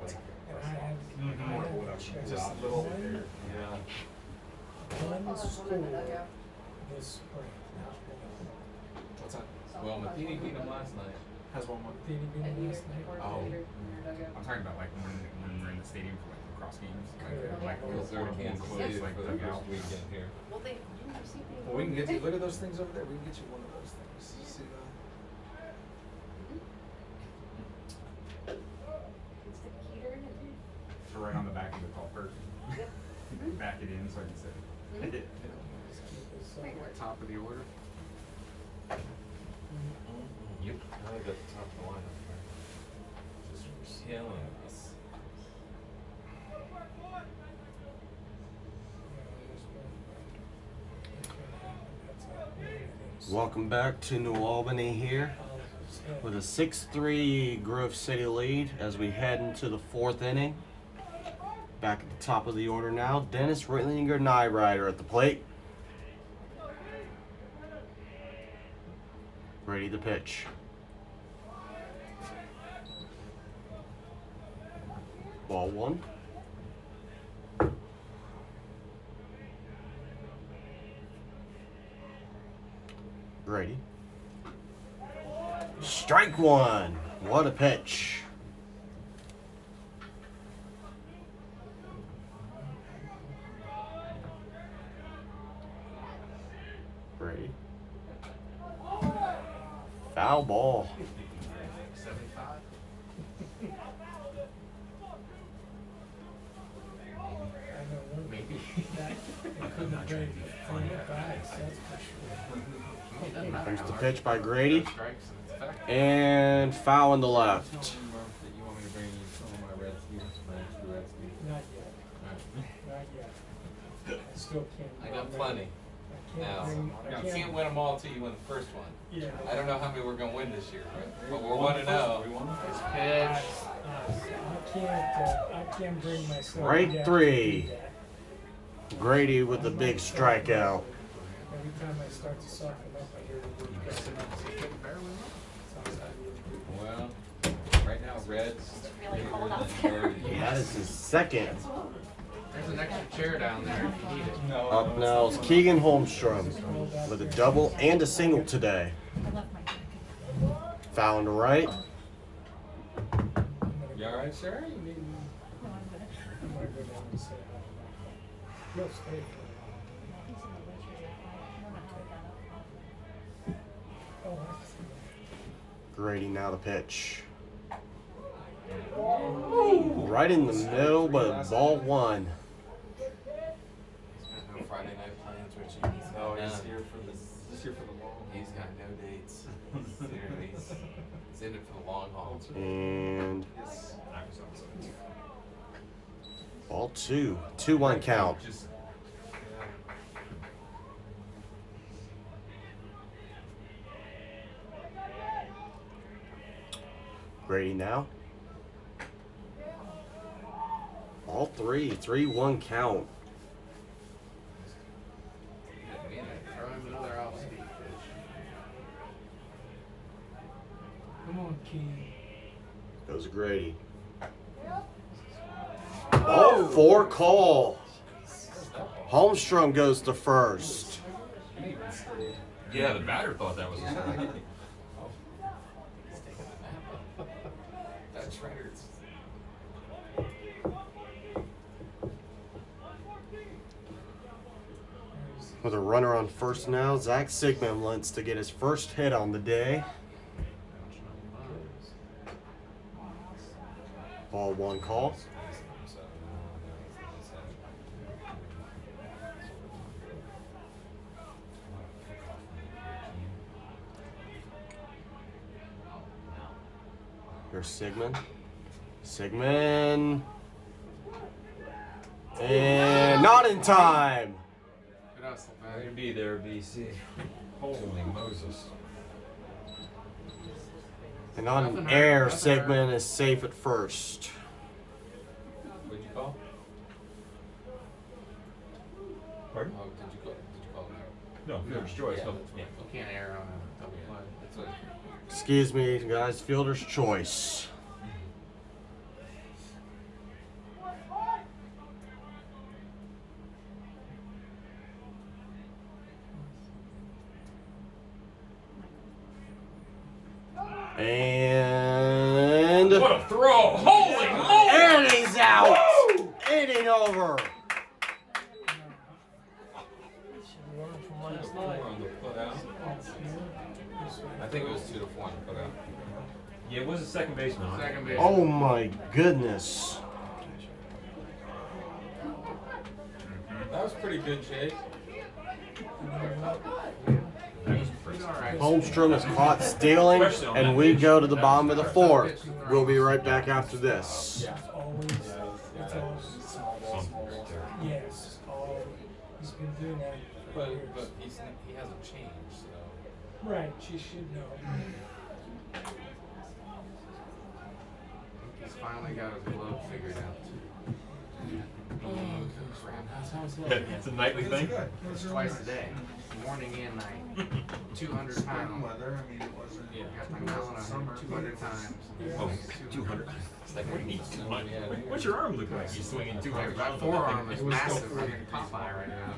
And I have, I have checked Just a little. one Yeah. score this spring. What's that? Well, Matheny beat him last night. Has one more. Did he beat last night? Oh. I'm talking about like when we're in the stadium for like lacrosse games, like Because they're in Kansas City like for the dugout. first weekend here. Well, they didn't receive any. Well, we can get you. Look at those things over there. We can get you one of those things. You see that? Stick a heater in it, dude. So right on the back of the golf cart, Yep. back it in so I can sit. Let's keep this up. Pretty much. Top of the order. Yep. I got the top of the lineup here. Just killing us. Welcome back to New Albany here. hit. with a 6-3 Grove City lead as we head into the 4th inning. Back at the top of the order now, Dennis Ritlinger Nyrider at the plate. Ready to pitch. Ball 1. Grady. Strike 1. What a pitch. Brady. Foul ball. 75. I know one Maybe. that they couldn't have played for the guys, that's for sure. Here's the pitch by Grady. Strikes and it's effective. And foul in the Tell left. me, Murph, that you want me to bring you some of my red skis, my extra red skis. Not yet, not yet. I still can't. I got plenty. I Now, can't bring, you can't win them all till you win the first one. Yeah. I don't know how many we're gonna win this year, but we're 1-0. We won the first one. Pitch. I can't bring myself. Strike down to 3. do that. Grady with the big strikeout. Every time I start to soften up, I hear the word pressing up. Sounds like Well, right now, Reds. Really cold out That is his second. There's an extra chair down there if you need it. Up now is Keegan Holmstrom with a double and a single today. I left my jacket. Foul in the right. You alright, sir? You need. No, I'm good. I'm gonna go down and say hi. He'll stay for a He's in the wheelchair. I don't know how he got up. while. Oh, I see. Grady now the pitch. Right in the middle, but ball 1. He's got no Friday night plans, Richie. No, he's None. here for this. He's here for the long. He's got no dates. Seriously, he's in it for the long haul. And Yes. ball 2. 2-1 count. Just Grady now. All 3. 3-1 count. Throw him another off-speed pitch. Come on, King. Goes Grady. Ball 4 call. Holmstrom goes to first. Yeah, the batter thought that was a strike. he's taking a nap. That's right. With a runner on first now, Zach Sigmund wants to get his first hit on the day. Ball 1 call. Here's Sigmund. Sigmund. And not in time. Good hustle, Way to man. be there, BC. Holy Moses. And on air, Sigmund is safe at first. What'd you call? Pardon? Oh, did you call it? No, fielder's choice. Yeah, No, that's what- yeah. You can't err on a double play. That's what. Excuse me, guys, fielder's choice. And What a throw! Holy moly! and he's out. Inning over. Learn from last 2-4 night. on the putout. I think it was 2-4 on the putout. Yeah, it was a second baseman, huh? Second base. Oh my goodness. That was pretty good, Chase. Alright. Holmstrom is caught stealing, and we go to the bottom of the 4th. We'll be right back after this. It's always, yes, always. He's been doing that for years. But he hasn't changed, so. Right, she should know. He's finally got his glove figured out. It's a nightly thing. It's twice a day. Morning and night. 200 pounds. Got my melon 200 times. Oh, 200. It's like, what do you need 200? What's your arm look like? You're swinging 200 My pounds. forearm is massive. I'm in Popeye right now.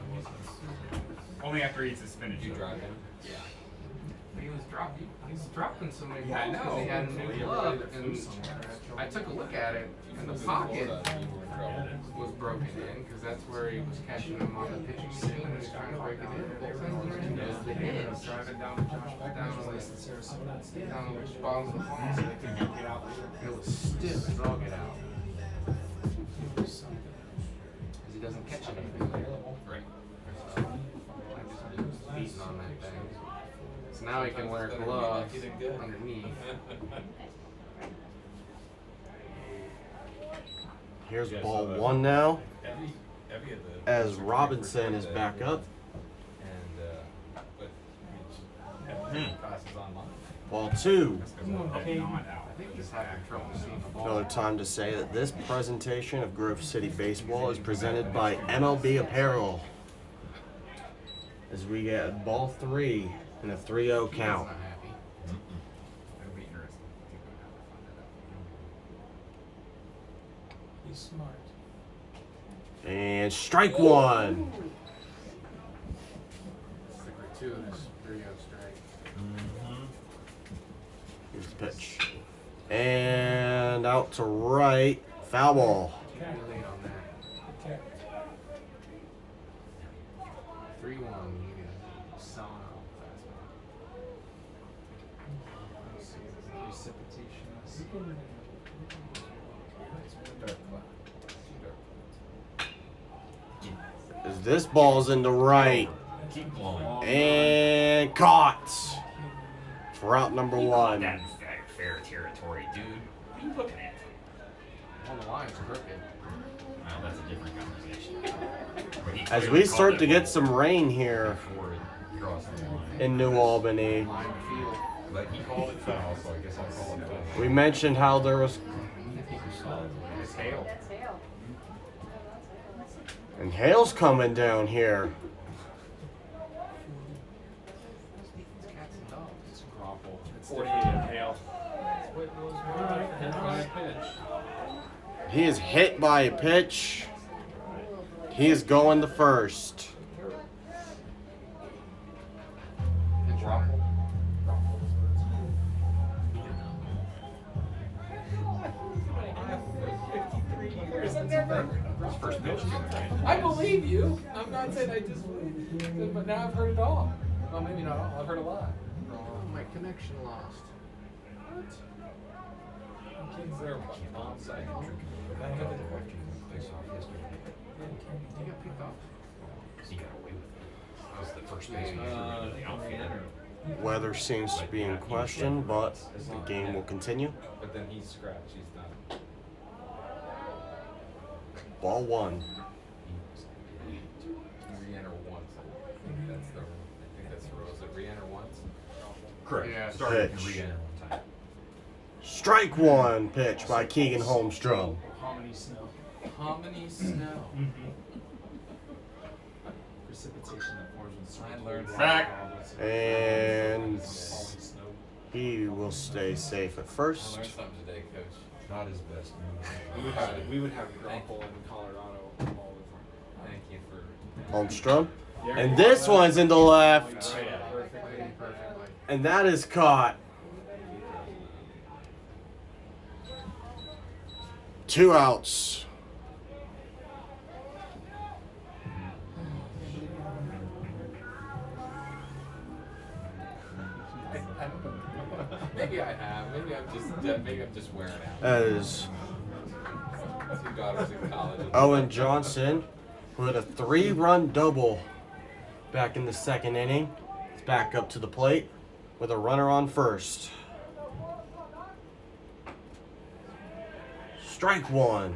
Only after he eats his spinach. You drive him? Yeah. He was dropping so many Yeah, I balls because know. he had a new glove, and I took a look at it, and the pocket was broken in because that's where he was catching them on the pitching machine and he was trying to break it in. It was the hinge Driving down to Josh Becker's place in Sarasota. down the bottom of the farm. So they could get out later. It was stiff as all get out because he doesn't catch anything. Right. So I just was beating on that thing. So now he can wear gloves underneath. Here's ball one now, Every of the as Robinson is back up. And but classes online. Ball two. That's 'cause I'm not out. I think he's having trouble seeing the ball. Another time to say that this presentation of Grove City Baseball is presented by MLB Apparel. As we get ball three and a 3-0 He's count. not happy. It'll be interesting to see how they find that out. He's smart. And strike one. Sticker 2 and his 3-0 strike. Here's the pitch. And out to right. Foul ball. Keep your lead on that. Okay. 3-1. You got selling out fastball. Precipitation. As this ball's in the right. Keep blowing. And caught. For out number one. That fair territory, dude. What are you looking at? On the line's crooked. Well, that's a different conversation. But he As clearly we start called to it get some rain here before it crossed the line. in New Albany. Line field. But he called it foul, so I guess I'll call it foul. We mentioned how there was, It's hail. That's hail. and hail's coming down here. It's cats and dogs. It's grapple. It's 48 and hail. He is hit by a pitch. He is going to first. And Rockle. His first pitch, too. I believe you. I'm not saying I disbelieve you, but now I've heard it all. Well, maybe not all. I've heard a lot. Oh, my connection lost. Is there a onside? He got picked off. He got away with it. That was the first baseman threw into the outfield. Weather seems to be in question, but the game will continue. But then he's scratched. He's done. Ball one. Re-enter once. I think that's the rule. Is it re-enter once? Correct. Yeah. Started and Pitch. re-enter one time. Strike one pitch by Keegan Holmstrom. Hominy snow. Hominy snow. Precipitation that forms when I snow. learned Back. And Falling snow. he will stay safe at I first. learned something today, Coach. Not his best We would have grapple in Colorado all the time. Thank you for. Holmstrom. And this one's in the left. Perfectly. And that is caught. 2 outs. Maybe I have. Maybe I'm just wearing out. As 2 daughters in college. Owen Johnson, who had a 3-run double back in the second inning, is back up to the plate with a runner on first. Strike one.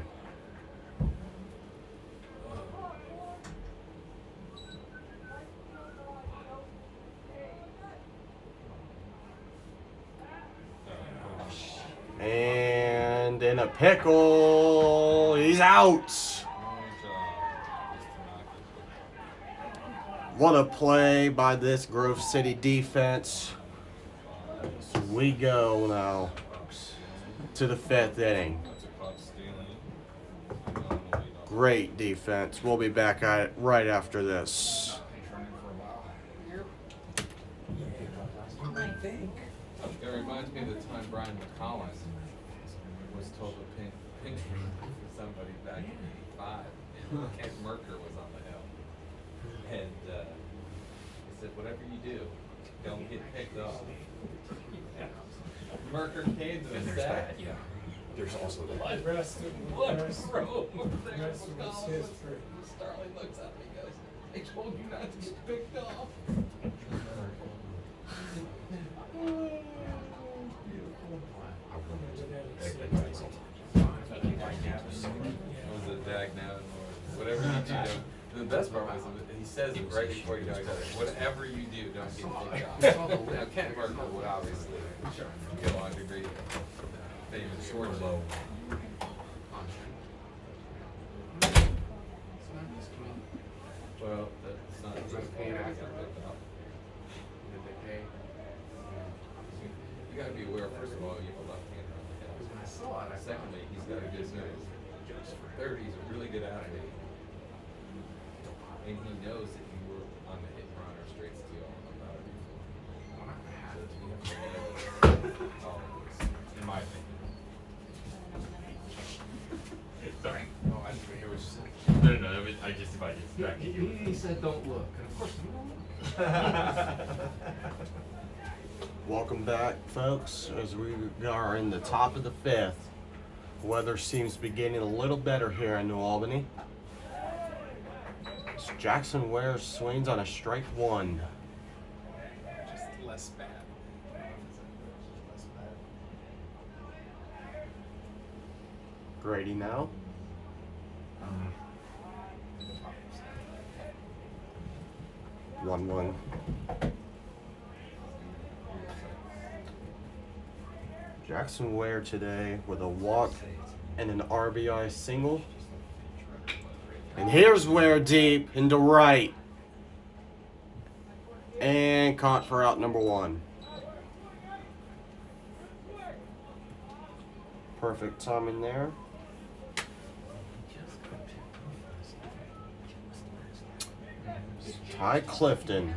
and in a pickle. He's out. What a play by this Grove City defense. So we go now to the 5th inning. Great defense. We'll be back at it right after this. It reminds me of the time Brian McCollum was told to pinch somebody back in '85, and Kent Merker was on the hill, and he said, "Whatever you do, don't get picked off." Merker came to the sack. Yeah. There's also the live. The rest of it's history. Starling looks at me and goes, "I told you not to get picked off." Was it Dag now? Whatever you do, don't. The best part was he says it right before he dies. Whatever you do, don't get picked off. Now Kent Merker would obviously go on to great famous short low. Well, that's not. Was that paid after? Did they pay? You gotta be aware, first of all, you have a left-hander on the hill. I saw it. Secondly, he's got a good nose. Third, he's a really good athlete. And he knows that you were on the hit and run or straight steal about it before. So you have to know In my opinion. Sorry. Oh, I didn't hear what you said. No, I just if I distracted you. He said don't look, and of course you don't look. Welcome back, folks, as we are in the top of the 5th. Weather seems to be getting a little better here in New Albany. So Jackson Ware swings on a strike 1. Just less bad. Grady now. 1-1. Jackson Ware today with a walk and an RBI single. And here's Ware deep into right. And caught for out number 1. Perfect timing there. Ty Clifton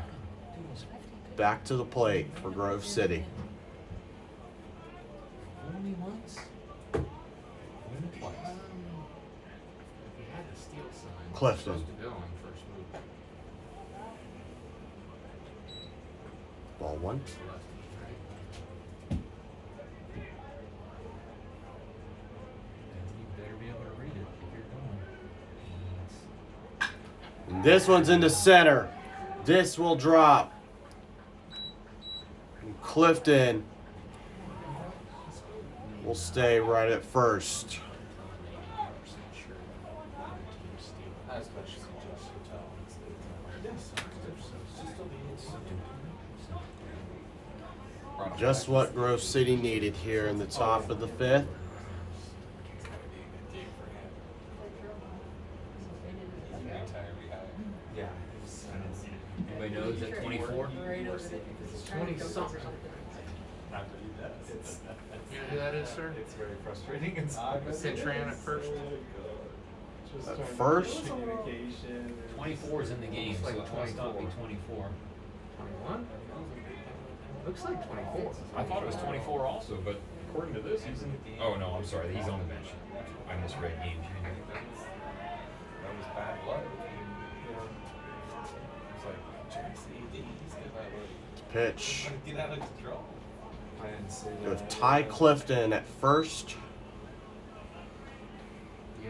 back to the plate for Grove City. Only once? Only twice. He had the steal sign. Clifton. Supposed to go on first move. Ball 1. Lefty, right? And you better be able to read it if you're going. And this one's into center. This will drop. And Clifton will stay right at first. Just what Grove City needed here in the top of the 5th. Yeah. Anybody knows at 24? 20 something. It's, You know who that is, sir? it's very frustrating. It's Citran at first. Just At trying to first? communication. 24 is in the game, so Looks it like must not be 24. 24. 21? Looks like 24. I thought it was 24 also, but according to this, he's in. Oh no, I'm sorry, he's on the bench. I misread games. That was bad luck. It's like, Jackson, he's got that luck. Pitch Get out of control. I didn't say that. with Ty Clifton at first.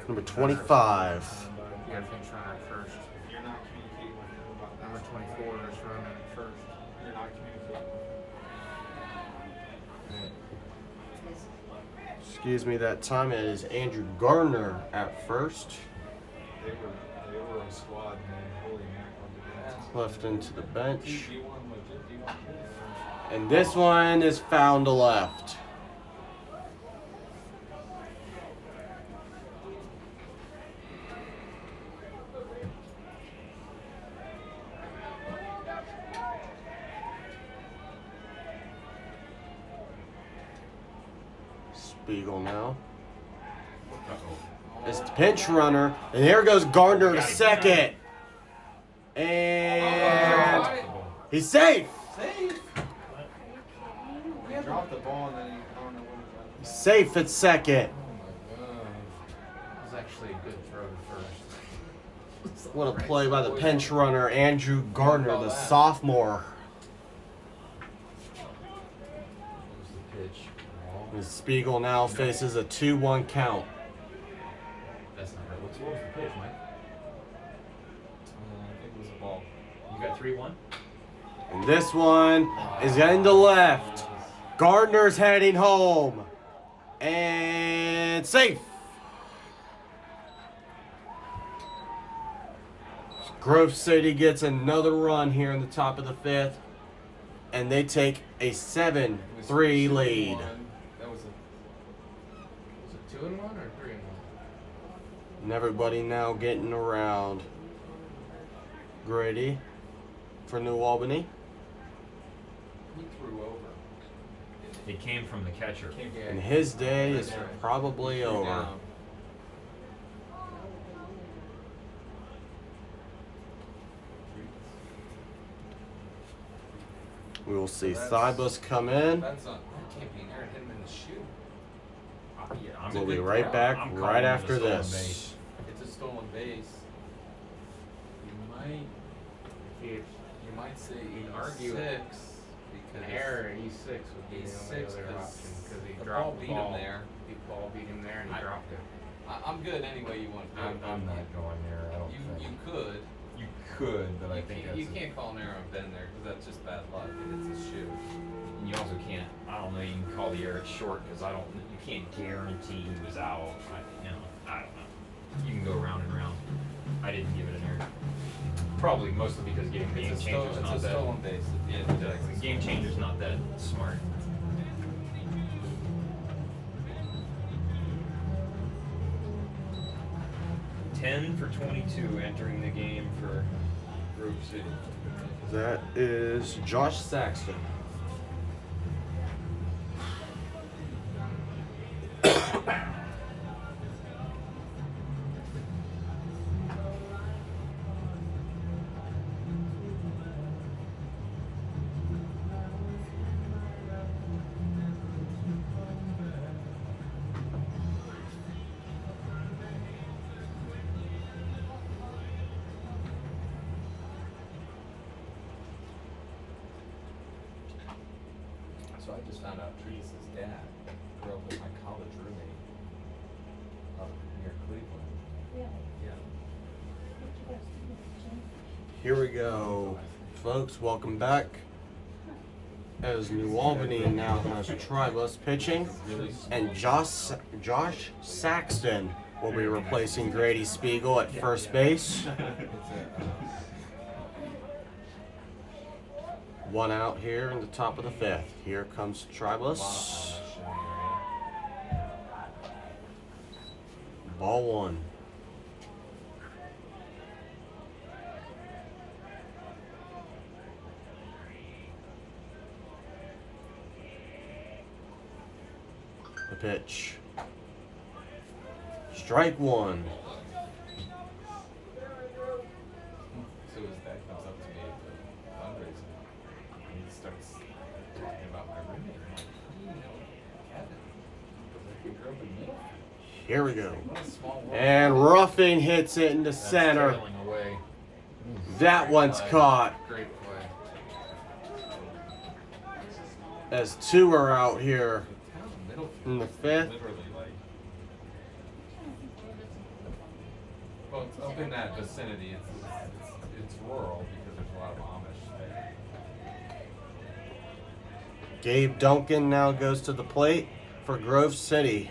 Number 25. You gotta finish running at first. You're not communicating with him about that. Number 24 is running at first. You're not communicating with him. Excuse me, that time it is Andrew Gardner at first. They were a squad, man. Holy mackerel. Clifton to the bench. D1 legit, D1. And this one is found to left. Spiegel now. Uh-oh. It's the pinch runner, and here goes Gardner to second. And he's safe. Safe. He dropped the ball and then he, I don't know what he got. Safe at second. Oh my god. It was actually a good throw to first. What a play by the pinch runner, Andrew Gardner, the sophomore. What was the pitch? Ball. And Spiegel now faces a 2-1 count. That's not right. What was the pitch, Mike? I think it was a ball. You got 3-1? And this one is into left. Gardner's heading home. And safe. Grove City gets another run here in the top of the fifth. And they take a 7-3 lead. That was it 2-1 or 3-1? And everybody now getting around. Grady for New Albany. He threw over. It came from the catcher. And his day is probably Threw over. down. We will see That's- Thybus come in. That's not. That can't be an error. Hit him in the shoe. Yeah, I'm We'll a be good right throw. back I'm calling right it a after stolen this. base. It's a stolen base. You might say argue E6 it. because Error at E6 would be the E6 only other 'cause option because he the dropped ball the beat ball. him there. The ball beat him there and he I- dropped it. I'm good anyway. You want to do it. I'm not going there. I don't think. You could. You could, but I think that's You can't call an error on Ben there because that's just bad luck and it's a shoe. And you also can't. I don't know. You can call the error short because I don't. You can't guarantee he was out. I don't know. You can go round and round. I didn't give it an error. Probably mostly because game It's a changer's not stolen that. stolen base at the end of the day. The game changer's not that smart. $10 for 22 entering the game for Grove City. That is Josh Saxton. So I just found out Trees' dad grew up with my college roommate up near Cleveland. Really? Yeah. What you guys do, Jim? Here we go. Folks, welcome back. As New Albany now has Tribus pitching. And Josh Saxton will be replacing Grady Spiegel at first base. One out here in the top of the fifth. Here comes Tribus. Ball one. The pitch. Strike one. So his dad comes up to me at the fundraiser and he starts talking about my roommate. I'm like, how do you know Kevin? Because like, we grew up in Middlefield. Here we go. What a small world. And Ruffing hits it into center. Trailing away. That one's caught. Great play. As two are out here The town of Middlefield in the is fifth. literally like, well, it's up in that vicinity. It's rural because there's a lot of Amish there. Gabe Duncan now goes to the plate for Grove City.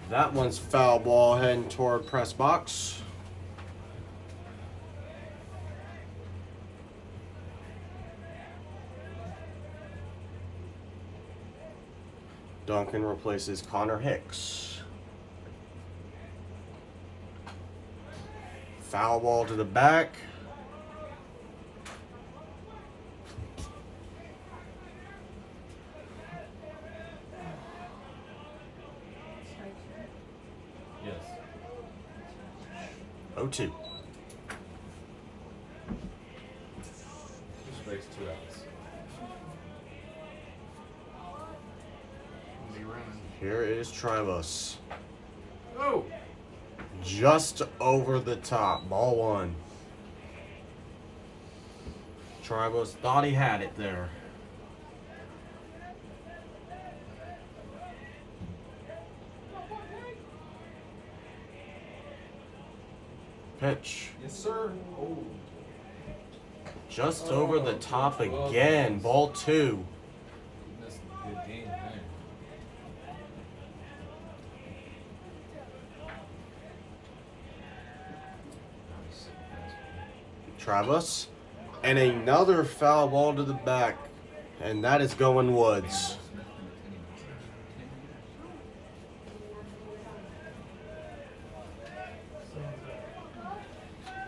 That one's foul ball heading toward press box. Duncan replaces Connor Hicks. Foul ball to the back. 0-2. Two strikes, 2 outs. Be running. Here is Tribus. Oh! Just over the top. Ball 1. Tribus thought he had it there. Pitch. Yes, sir. Oh. Just over the top again. Ball 2. That's a good game there. Tribus. And another foul ball to the back. And that is going Woods.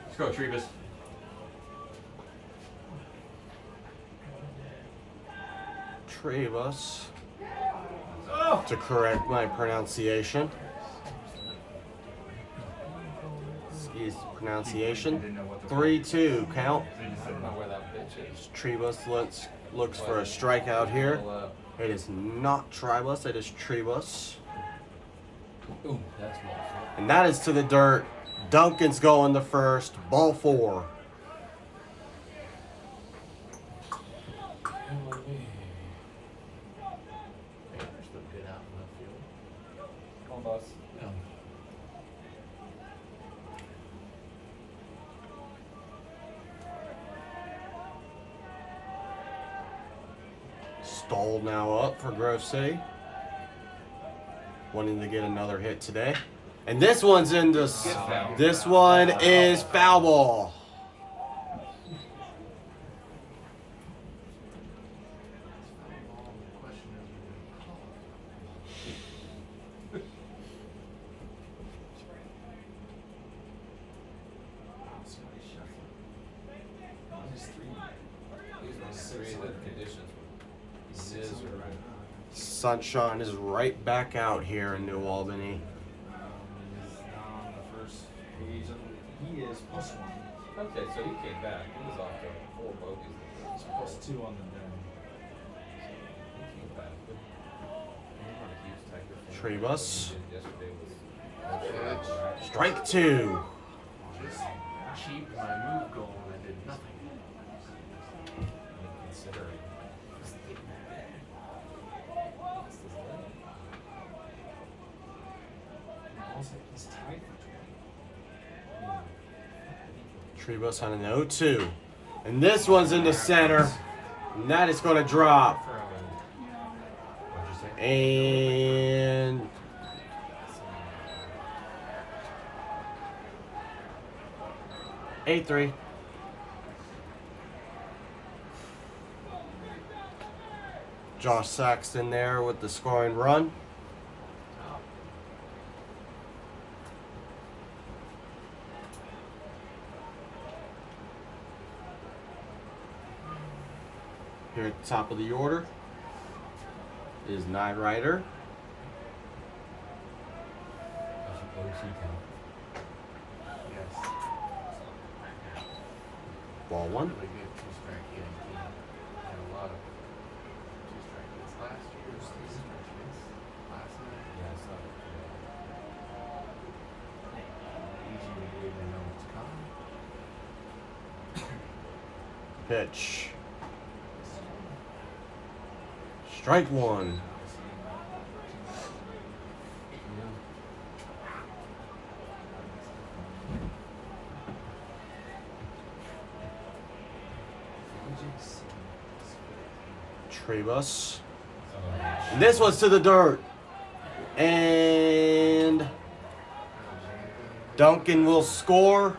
Let's go, Trebus. Tribus. To correct my pronunciation. Excuse the pronunciation. 3-2 count. I don't know where that pitch is. Tribus looks for a strikeout here. Well, It is not Tribus, it is Tribus. Ooh, that's well. And that is to the dirt. Duncan's going the first. Ball 4. Baker's look good out in left field. come on, boss. Stall now up for Grove City. Wanting to get another hit today. And this one's into. foul. This one is foul ball. Question These ones 3 the conditions were miserable. Sunshine is right back out here in New Albany. He's now on the first page. He is +1. Okay, so he came back. He was off to 4 bogeys. He's +2 on the day. He came back. But he had a huge Tiger fan. Tribus. What he did yesterday was Strike 2. Just cheap my move goal and I did nothing. considering. Also, he's tied for 20. Tribus on an 0-2. And this one's in the center. And that is going to drop. What'd you say? And 8-3. Josh Saxton there with the scoring run. Here at the top of the order is Night Rider. Yes. Ball 1. Really good two-strike hitting team. Had a lot of two-strike hits last year. Two-strike hits last night. Yeah, it's not. Easy to believe they know what's coming. Pitch. Strike 1. Tribus. And this one's to the dirt. And Duncan will score.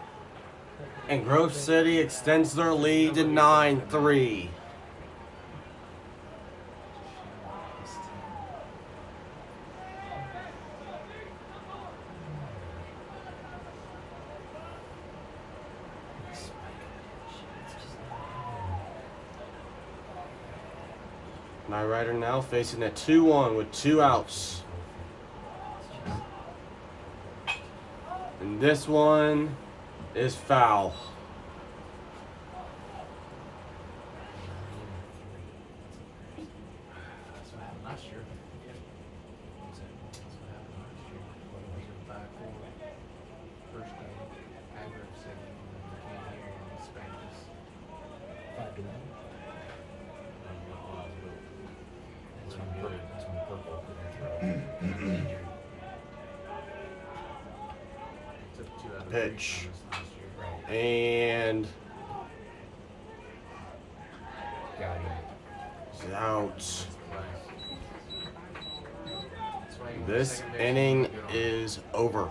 And Grove City extends their lead to 9-3. Night Rider now facing a 2-1 with 2 outs. And this one is foul. That's what happened last year. That's what happened last year. What was it, 5-4? First game, Agric said he came here and spanked us. 5-1. That's when purple put their throw. Injury. Took 2 out of 3 Pitch. from us last year. Right. And Got him. he's out. That's why he went This second base inning and good on it. is over.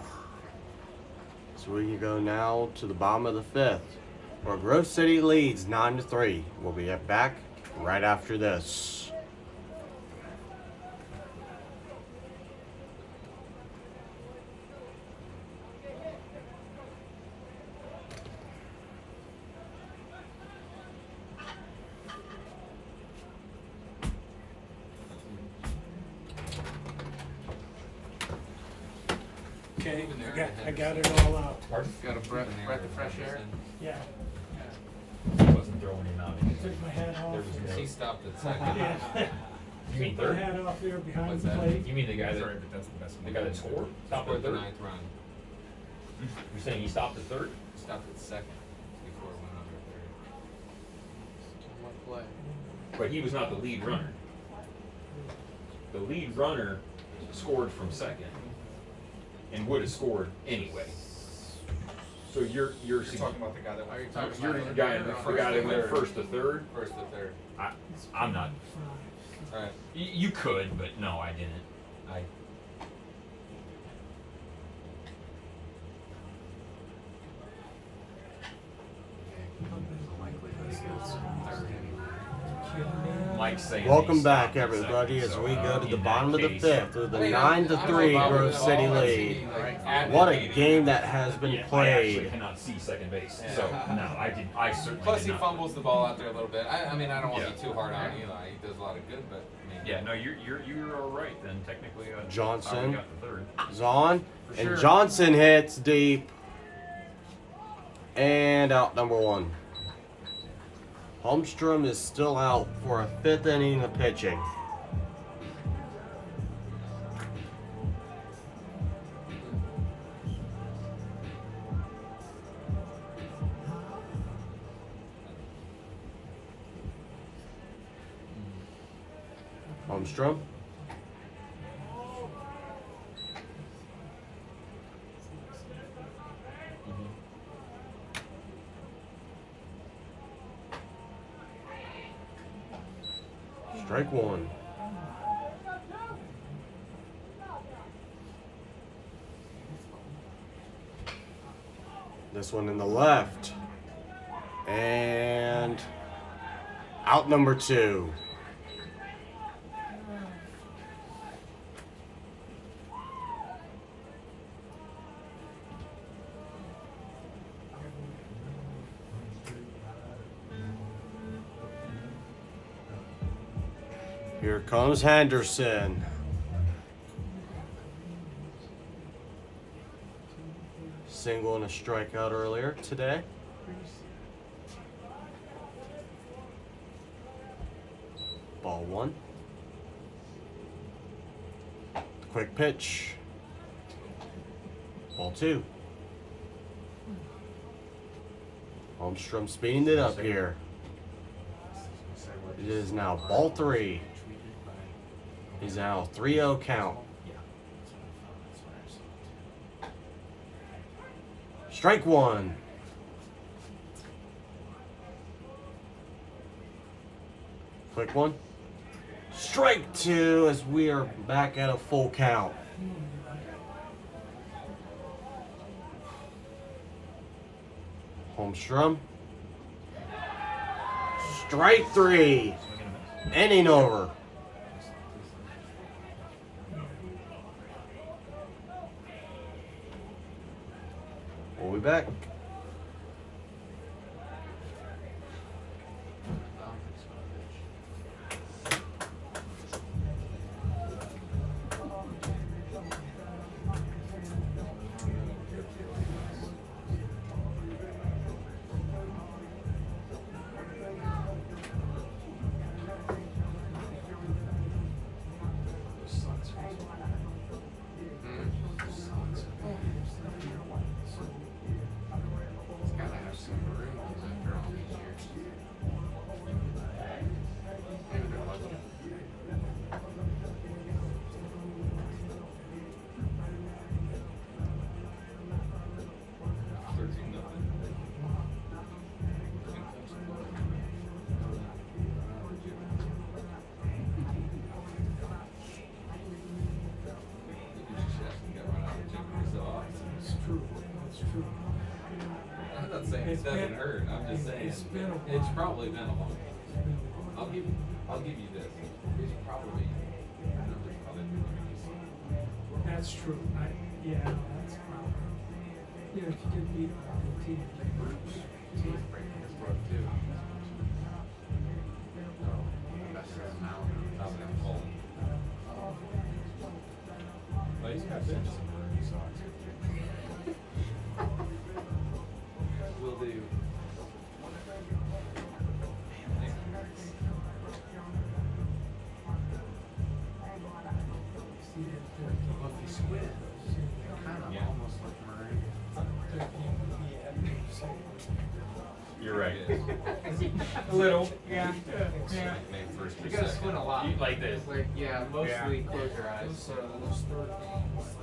So we can go now to the bottom of the 5th, where Grove City leads 9-3. We'll be back right after this. Okay, I got it all out. Pardon? Got a breath of fresh air. Yeah, He wasn't throwing him out. took my hat off. There was no. He stopped at second. Yeah. You mean Took my third? hat off there behind What's the that? plate. You mean the guy that Sorry, but that's the best the one. guy that scored? Stopped at Scored the third? 9th run. You're saying he stopped at third? Stopped at second before it went under third. One play. But he was not the lead runner. The lead runner scored from second, and would have scored anyway. So you're You're talking about the guy that Are you went. talking you're about the guy that went third? first to third. First to third. I'm not. Alright. You could, but no, I didn't. I. Mike's saying. Welcome he back, stopped at everybody, second, as so, we go to the in bottom that of the case- 5th with I a mean, I don't know 9-3 about Grove it at City all. I've lead. seen, like, What a advocating. game that has been Yeah, I actually played. cannot see second base, Yeah. so no, I certainly. Plus did he not. fumbles the ball out there a little bit. I mean, I don't want to Yeah. be too hard on Eli. He does a lot of good, but I mean, Yeah, no, you're all right then. Technically, Johnson. I already got the third. Is on, For and sure. Johnson hits deep. And out number 1. Holmstrom is still out for a 5th inning of pitching. Holmstrom. Strike 1. This one in the left. And out number 2. Here comes Henderson. Single and a strikeout earlier today. Ball 1. Quick pitch. Ball 2. Holmstrom speeding it up here. It is now ball 3. He's now 3-0 count. Strike 1. Quick one. Strike 2 as we are back at a full count. Holmstrom. Strike 3. Inning over. We'll be back. doesn't hurt. I'm just saying. It's been a while. It's probably been a long time. I'll give you this. It's probably. That's true. Yeah, that's probably. Yeah, if you get beat by a good team, He's breaking his foot too. That's just an hour. How's it fall? Well, he's got bench some Maroon socks. Will do. see that Fluffy squid. Kind of Yeah. almost like maroon. third game would be at second. You're right. A little, yeah, Yeah. Maybe first or You gotta second. squint a lot. You like this. Like, yeah, mostly close your eyes. Those third games,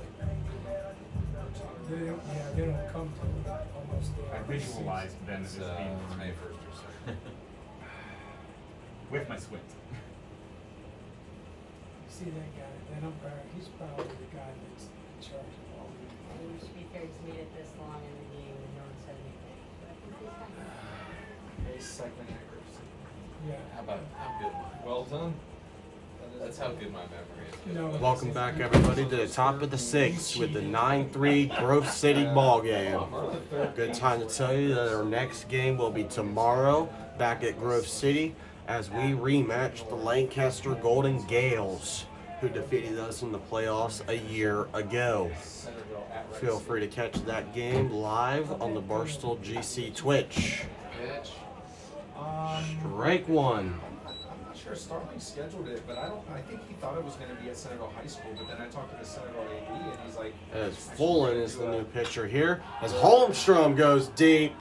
they don't come till almost the I end of the season. visualized them as It's, being it's May 1st or 2nd. with my squint. See that guy, that umpire, he's probably the guy that's in charge of all the. It used to be fair to made it this long in the game and no one said anything. But he's fine. A second accuracy. Yeah. How good? Well done. That's how good my memory is. No. Welcome back, everybody, to the top of the sixth with the 9-3 Grove City ball game. Good time to tell you that our next game will be tomorrow back at Grove City as we rematch the Lancaster Golden Gales, who defeated us in the playoffs a year ago. Feel free to catch that game live on the Barstool GC Twitch. Bitch. Strike one. I'm not sure Starling scheduled it, but I think he thought it was going to be at Centerville High School, but then I talked to the Centerville AD and he's like, As Fullen is the new pitcher here. As Holmstrom goes deep.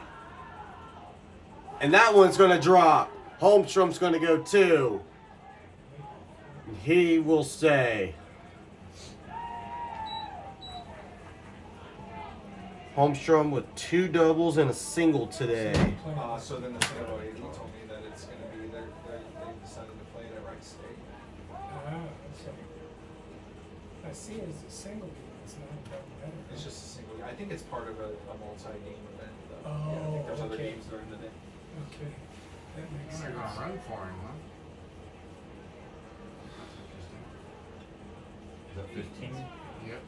And that one's going to drop. Holmstrom's going to go 2. He will stay. Holmstrom with 2 doubles and a single today. so then the Centerville AD told me that it's going to be, they decided to play it at Wright State. Okay. I see it as a single game, it's not a doubleheader. It's just a single, I think it's part of a multi-game event though. Oh, Yeah, I think there's other okay. games during the day. Okay, that makes They're sense. gonna run for him, huh? Is that 15? Yep.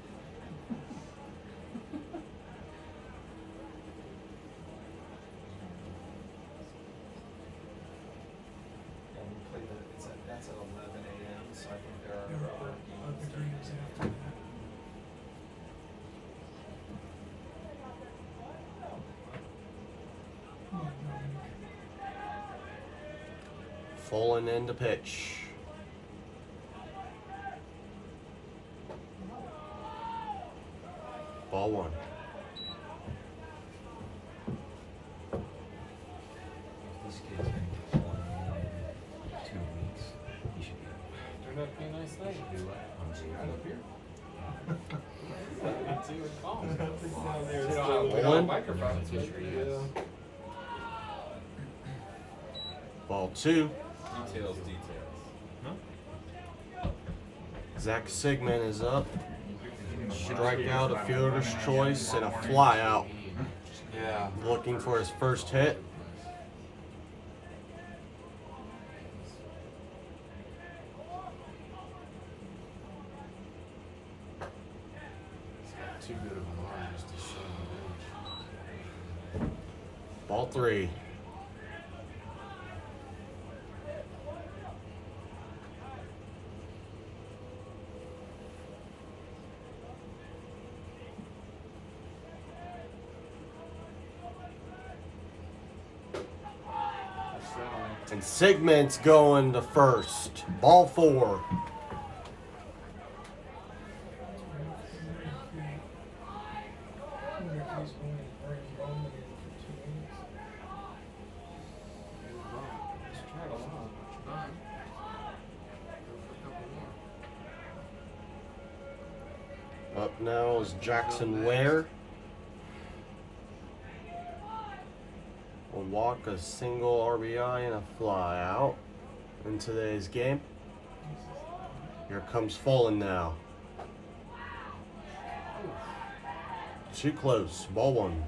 Yeah, we play that's at 11 a.m. So I think there are There are other other games. games after that. Come on, Dominic. Fullen in to pitch. Ball 1. If this kid's been playing 2 weeks, he should be Turned out to be a nice thing. do what? On Right JV. up here. See what it calls. Down there, You it's don't still- have- we don't One. have microphones. Yeah. Ball 2. Details. Zach Sigmund is up. Strikeout, a fielder's choice, and a flyout. Yeah. Looking for his first hit. He's got too good of an arm just to show him. Ball 3. And Sigmund's going to first. Ball 4. I wonder if he's going to bring Bowman in for 2 innings. He's tried a lot. Done. Go for a couple more. Up now is Jackson Ware. Will walk, a single RBI and a fly out in today's game. Here comes Fullen now. Too close. Ball 1.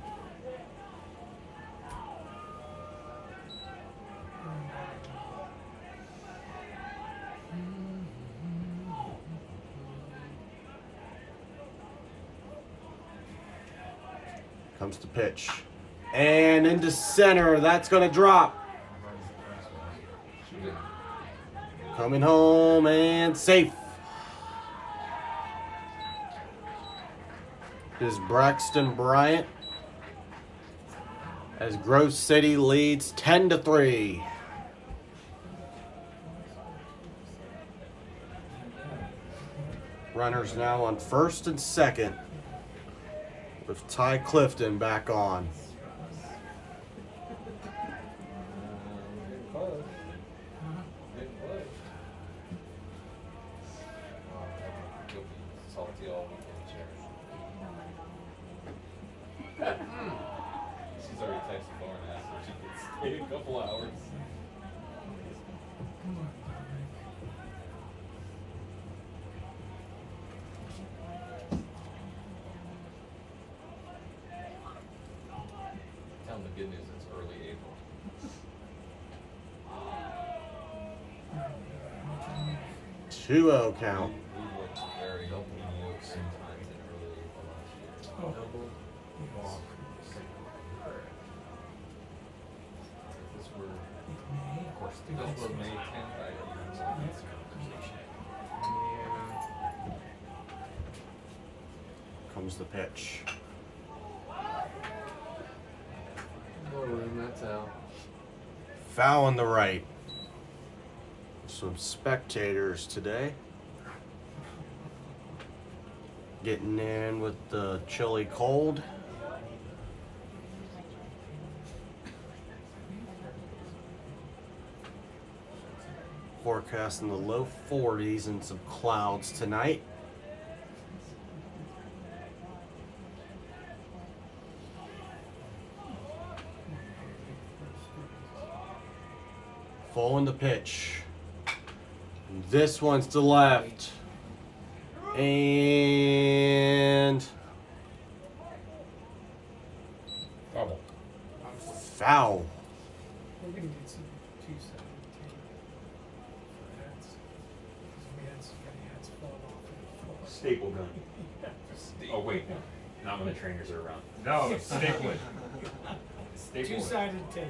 Comes the pitch. And into center. That's going to drop. Coming home and safe. Is Braxton Bryant as Grove City leads 10-3. Runners now on first and second with Ty Clifton back on. Salty all weekend, She's already texted Lauren and asked if she could stay a couple hours. Tell them the good news, it's early April. 2-0 count. We looked very open sometimes in early April last year. If this were, of course, if this were May 10th, I'd be having this conversation. Comes the pitch. More room, that's out. Foul on the right. Some spectators today. Getting in with the chilly cold. Forecasting the low 40s and some clouds tonight. Full in the pitch. This one's to left. And Double. foul. We're gonna get some two-sided tape for hats. Because we had some hats fall off in the floor. Staple gun. Oh wait, no. Not when the trainers are around. No, staple it. Staple it. Two-sided tape.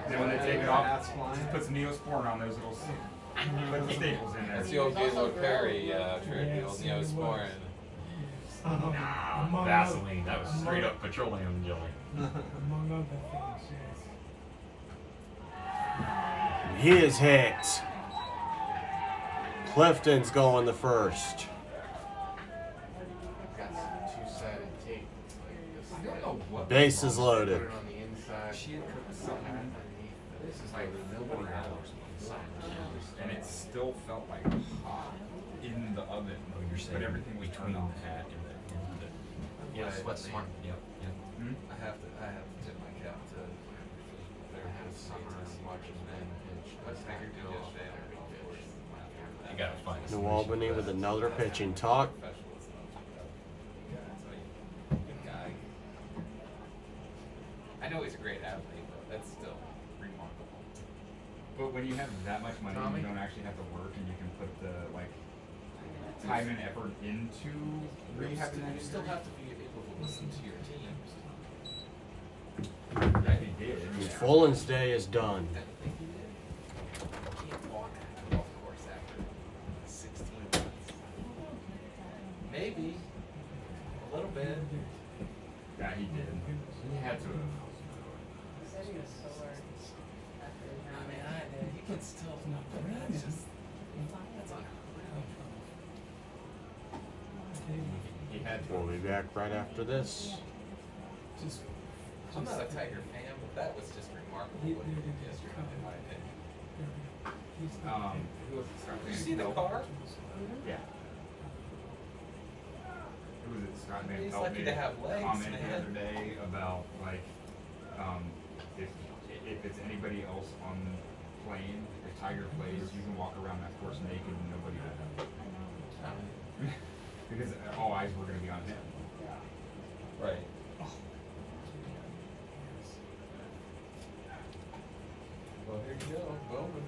Then when they take it off, just put some Neosporin on those little, put the staples in there. That's the old Gaylord Perry trick, the old Yes, it Neosporin. Among Vaseline, that was straight up petroleum jelly. Among other things, yes. He is hit. Clifton's going the first. Got some two-sided tape. I don't know what. Bases Put loaded. it on the inside. She had cooked something underneath. This is Like like 40 nobody hours. knows. And it still felt like hot in the oven. Oh, you're saying but everything was between turned off. the hat and the Yeah, sweat smart. Yep, yep. Hmm? I have to tip my cap to their whole summer as much as men pitch. Let's take your deal off there. You gotta find a New solution Albany to with that. another pitching talk. Good guy. I know he's a great athlete, but that's still remarkable. But when you have that much money, Tommy? you don't actually have to work, and you can put the like time and effort into rehabbing that. You still have to be able to listen to your teams. Yeah, he did. And Fullen's day is done. I think he did. He can't walk the golf course after 16 months. Maybe. A little bit. Yeah, he did. He had to. He said he was sore after his I mean, round. he can still. That's just. That's unheard He had to. We'll be back right after this. Just, of. I'm not a Tiger fan, but that was just remarkable what he did yesterday, in my opinion. he's the Who was it starting? Did you see the car? Yeah. Who was it? Scott Van He's Pelt lucky made to a have legs, comment the man. other day about like if it's anybody else on the plane, if Tiger plays, you can walk around that course naked and nobody will know. Because all eyes were going to be on him. Right. Well, here you go, Bowman.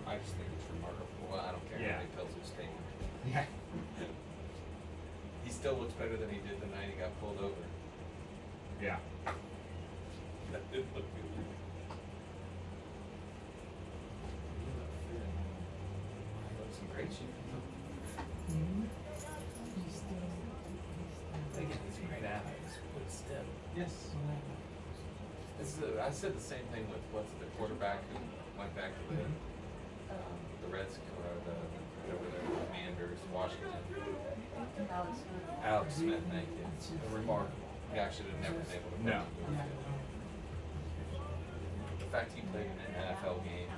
I just think it's still looks better than he did the night he got pulled over. Yeah. That did look good. Looks in great shape. Mhm. He's still, Again, he's a great athlete. but still. Yes. Whatever. I said the same thing with the quarterback who went back to the Redskins or the whatever the Commanders, Washington. Alex Smith, thank you. It's remarkable. Guy should have never been able to. No. Yeah. The fact he played in an NFL game.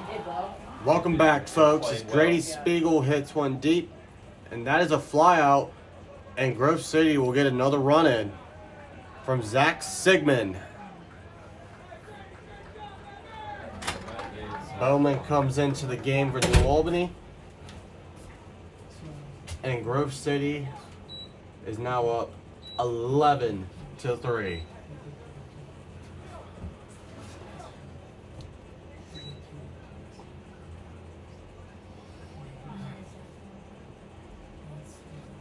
He did well. Welcome back, folks. As Grady Spiegel hits one deep, and that is a flyout, and Grove City will get another run in from Zach Sigmund. Bowman comes into the game for New Albany, and Grove City is now up 11-3.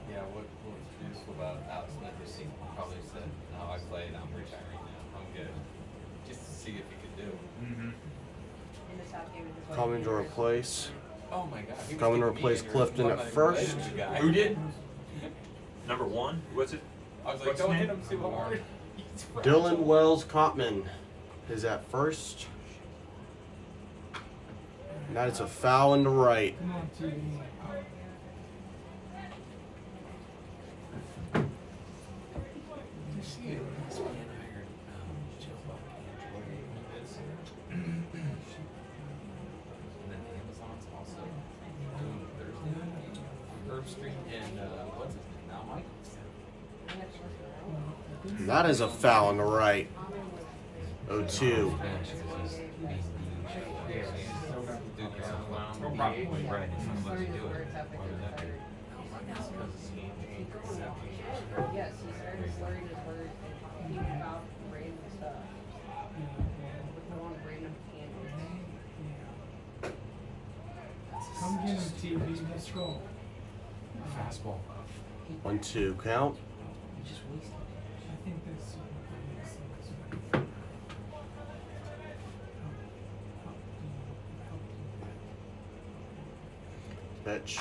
Yeah, what's beautiful about Alex Smith is he probably said, "No, I played. I'm retiring now. I'm good." Just to see if he could do it. Mm-hmm. In the South game with his wife. Coming to replace. Oh my God. he was Coming to giving me replace an ear- Clifton I'm at not even first. related to the guy. Who did? Number 1? What's it? I was like, What's don't his hit name? him too hard. He's Dylan fragile. Wells Cotman is at first. And that is a foul in the right. Come on, TV. You see it? This man hired Joe Buck and And then Amazon's also doing Thursday. Herb Street and what's his name now? Michael. That is a foul in the right. 0-2. Well, probably. Right, if I'm about to do it, why would that be? Yes, he started slurring his words and he about random stuff. With no one random tangents. Come get him, TV. Let's go. Fastball. 1-2 count. You just wasted it. I think that's. Pitch.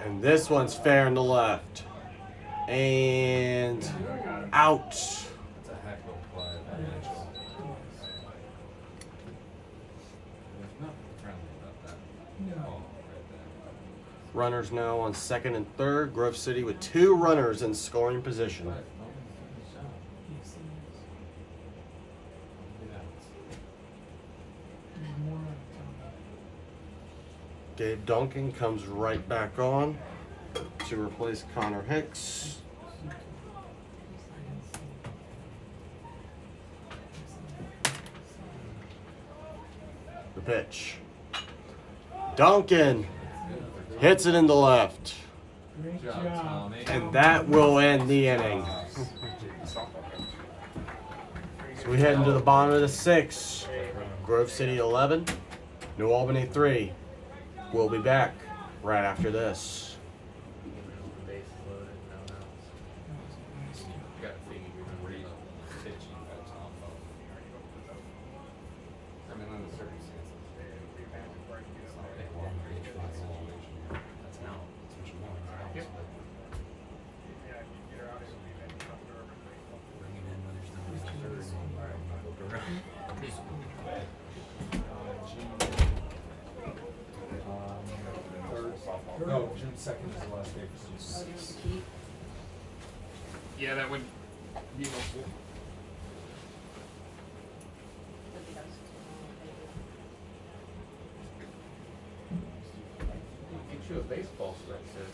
And this one's fair in the left. And out. That's a heck of a play. There's nothing friendly about that. No. Ball right there. Runners now on second and third. Grove City with 2 runners in scoring position. But nobody's doing his job. Yes, he is. Yeah. There's more on Tommy. Gabe Duncan comes right back on to replace Connor Hicks. The pitch. Duncan hits it in the left. Great Good job, job. Tommy. And that will end the inning. So we head into the bottom of the 6th. Grove City 11, New Albany 3. We'll be back right after this. You got to think you can read pitching at Tom. I mean, under circumstances. It's not a long range for that situation. That's an out. That's what you want. It's an out. Bring it in when there's no third and look around. No, June 2nd is the last day for season. Oh, do you want to keep? Yeah, that would be helpful. Get you a baseball sweatshirt.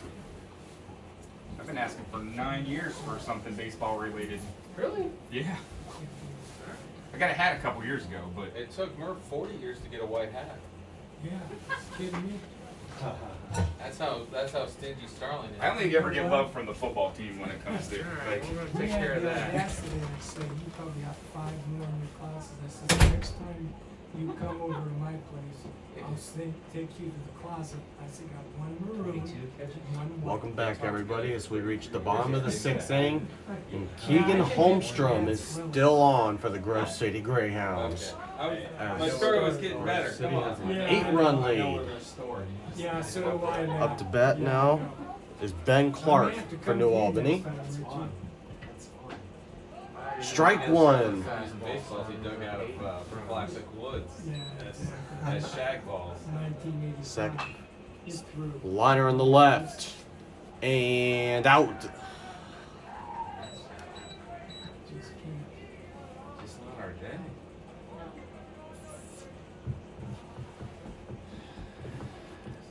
I've been asking for 9 years for something baseball related. Really? Yeah. I got a hat a couple years ago, but It took Murph 40 years to get a white hat. Yeah, kidding me? That's how stingy Starling is. I only ever get love from the football team when it comes to Alright, like. we're gonna We take had care of the that. yesterday, I said, you probably got 5 more in your classes. I said, next time you come over to my place, I'll take you to the closet. I still got one maroon, one white. Welcome back, everybody, as we reach the bottom of the 6th inning. And Keegan Holmstrom is still on for the Grove City Greyhounds. My story was getting better. City Come has on. an Yeah. 8-run I know lead. their story. Yeah, so do I now. Up to bat Yeah, now I know. is Ben Clark I may have to for come New to you Albany. next time, That's Richie. fine. That's fine. Strike one. Guys in baseballs he dug out of Classic Woods Yeah, exactly. as shag balls. 1985. Second. He's through. Liner on the left. And out. Just can't. Just not our day.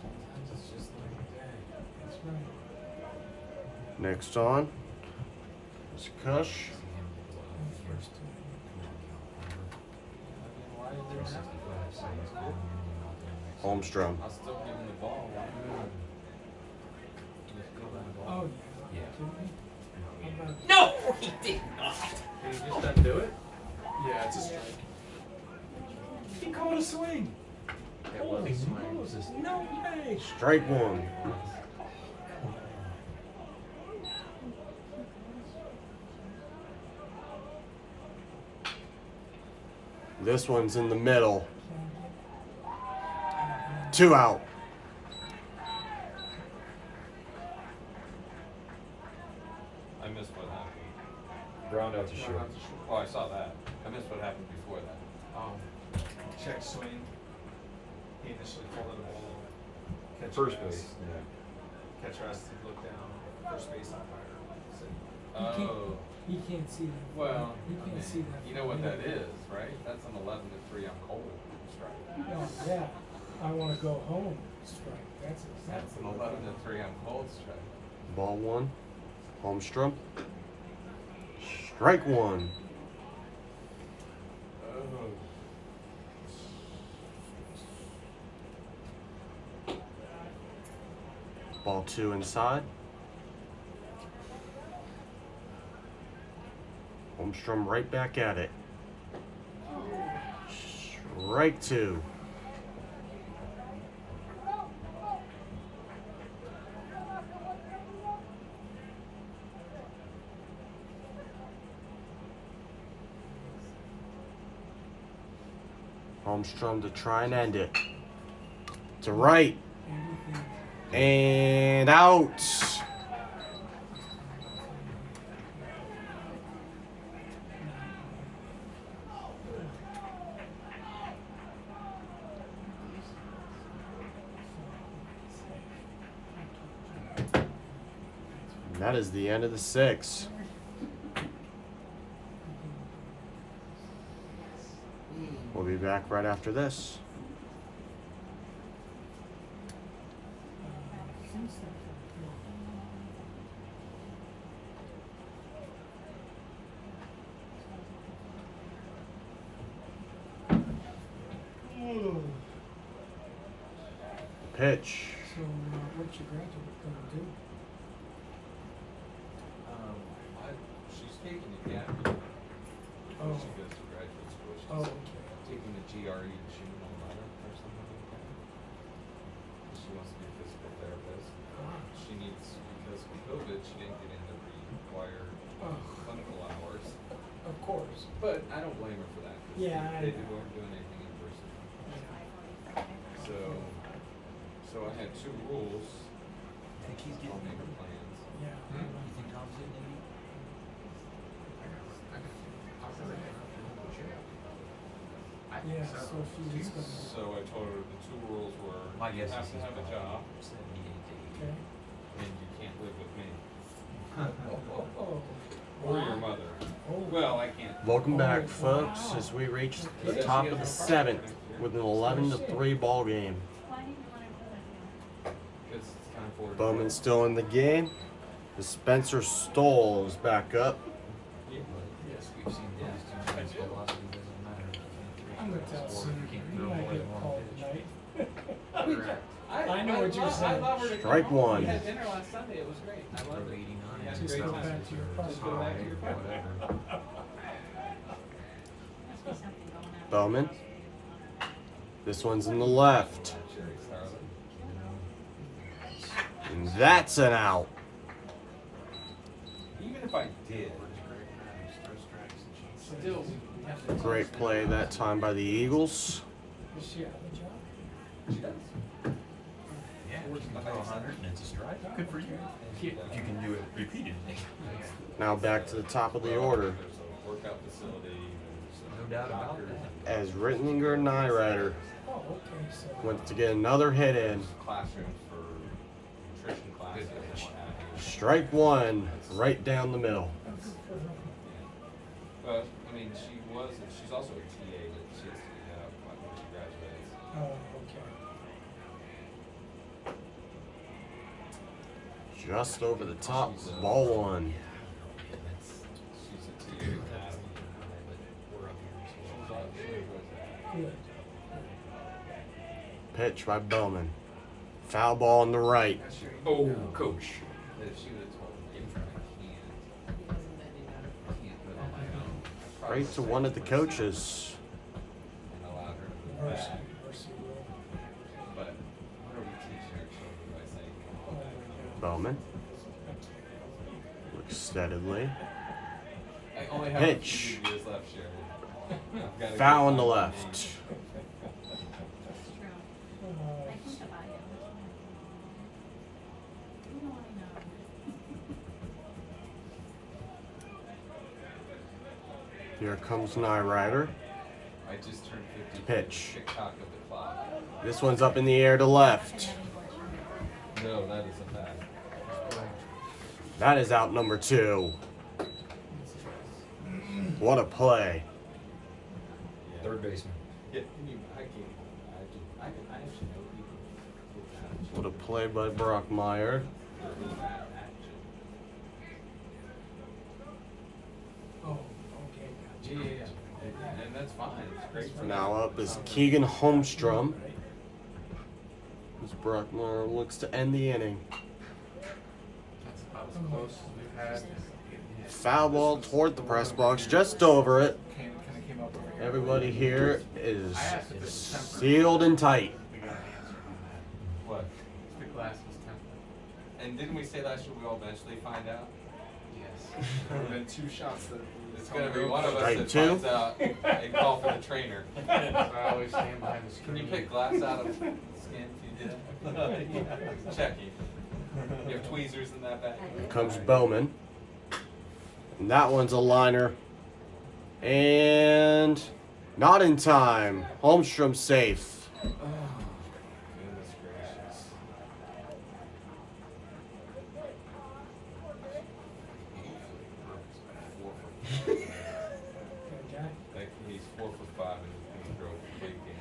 Sometimes it's just like a day. That's right. Next on is Kush. First two. Why did they have Holmstrom. I'll still give him the ball. Oh, Yeah. yeah. How about- No, he did not. Did he just undo it? Yeah, it's a strike. He called a swing. It was a swing. Moses, no way. Strike one. This one's in the middle. 2 out. I missed what happened. Ground out to short. Oh, I saw that. I missed what happened before that. Check swing. He initially folded the ball. Catcher First asked- base. Catcher has to look down. First base umpire said, Oh, He can't see that. well, He I can't mean, see that. you know what that is, right? That's an 11-3 on cold strike. Oh, yeah. I wanna go home strike. That's That's exactly. an 11-3 on cold strike. Ball one. Holmstrom. Strike one. Oh. Ball two inside. Holmstrom right back at it. Strike two. Holmstrom to try and end it. To right. Everything. And out. And that is the end of the 6th. We'll be back right after this. Pitch. So, what's your graduate gonna do? She's taking the gap year before Oh. she goes to graduate school. She's Oh, okay. taking the GRE and she will learn or something like that. She wants to be a physical therapist. She needs, because of COVID, she didn't get in the required Oh. clinical hours. Of course. But I don't blame her for that. 'Cause Yeah, I they know. weren't doing anything in person. So I had 2 rules. Think he's I'll getting make her plans. Yeah. You think Tom's getting any? Yeah, so she was gonna, So I told her the 2 rules were My you guess have is to he's have a about job 78 to 80. okay. and you can't live with me Oh. or your mother. Oh. Well, I can't. Welcome back, Oh, folks, wow. as we reach the Okay. top of the 7th with an 11-3 ball game. It's time for it. Bowman's still in the game. The Spencer Stoll is back up. Yes, we've seen these two times. Velocity doesn't matter. I'm gonna tell Or Sue, you can't you throw might more get a than one call pitch. tonight. I know what you're saying. I love her to come Strike home. one. We had dinner last Sunday. It was great. I Throw loved it. 89 We had a Just great go time. back to your Just go back to your Five, apartment. whatever. Bowman. This one's in the left. And that's an out. Even if I did, still, we have to Great play that time by the Eagles. Does she have a job? She does. Yeah, you can throw 100 and it's a strike. Good for you. If you can do it repeatedly. Now back to the top of the order. There's a workout facility. No doubt about it. As Rittlinger and Nyrider Oh, okay, so. went to get another hit in. Classrooms for nutrition classes and what have you. Strike one, right down the middle. But I mean, she's also a TA, but she has to when she graduates. Oh, okay. Just over the top, ball one. She's a TA. Good. Pitch by Bowman. Foul ball on the right. Oh, coach. If she would have told me, I can't put on my own. Right to one of the coaches. And allowed her to put Mercy, back. mercy rule. But what are we teaching our children by saying, Oh, my God. Bowman looks steadily. I only have Pitch. a few years left, Sherry. I've gotta Foul go on the find my left. name. Here comes Nyrider. I just turned 50. Pitch. TikTok of the clock. This one's up in the air to left. No, that is a fact. That is out number two. What a play. Third baseman. Yeah, I can't imagine. I actually know people with that. What a play by Brockmeyer. With that action. Oh, okay, gotcha. Yeah. And that's fine. It's great for Now them. up is Keegan Holmstrom. As Brockmeyer looks to end the inning. That's about as close as we've had. Foul ball toward the press box, just over it. Kind of came up over here. Everybody here is I asked if it was tempered. sealed and tight. We got an answer on that. What? If the glass was tempered. And didn't we say last year we'll eventually find out? Yes. There have been 2 shots that. It's gonna be one of us Strike that two. finds out and call for the trainer. So I always stand behind the Can screen. you pick glass out of skin if you did? Checking. You have tweezers in that bag? Here comes Bowman. And that one's a liner. And not in time. Holmstrom safe. Goodness gracious. Good guy. Like he's 4 for 5 and he drove a big game.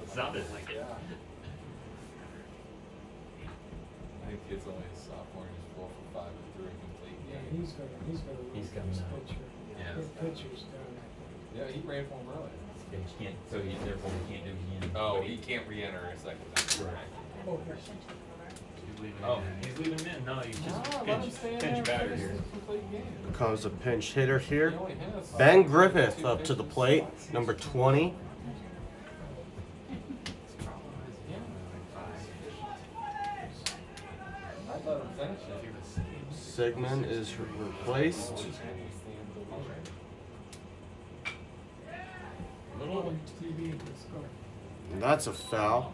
Sounded like it. I think kid's only a sophomore and he's 4 for 5 and threw a complete Yeah, game. he's gonna He's look at coming his out. picture. Yeah. His picture's done. Yeah, he ran for him earlier. Yeah, you can't, so he, therefore he can't do it again. Oh, he can't re-enter a second time. Correct. Oh, here's Oh, he's leaving him in. No, he's just let him stay in there pinch and batter finish here. the complete game. Comes a pinch hitter here. He only has Ben 2 Griffith up to the pitches. plate, number 20. Yeah. I'd let him finish it. Sigmund is replaced. little TV, let's go. And that's a foul.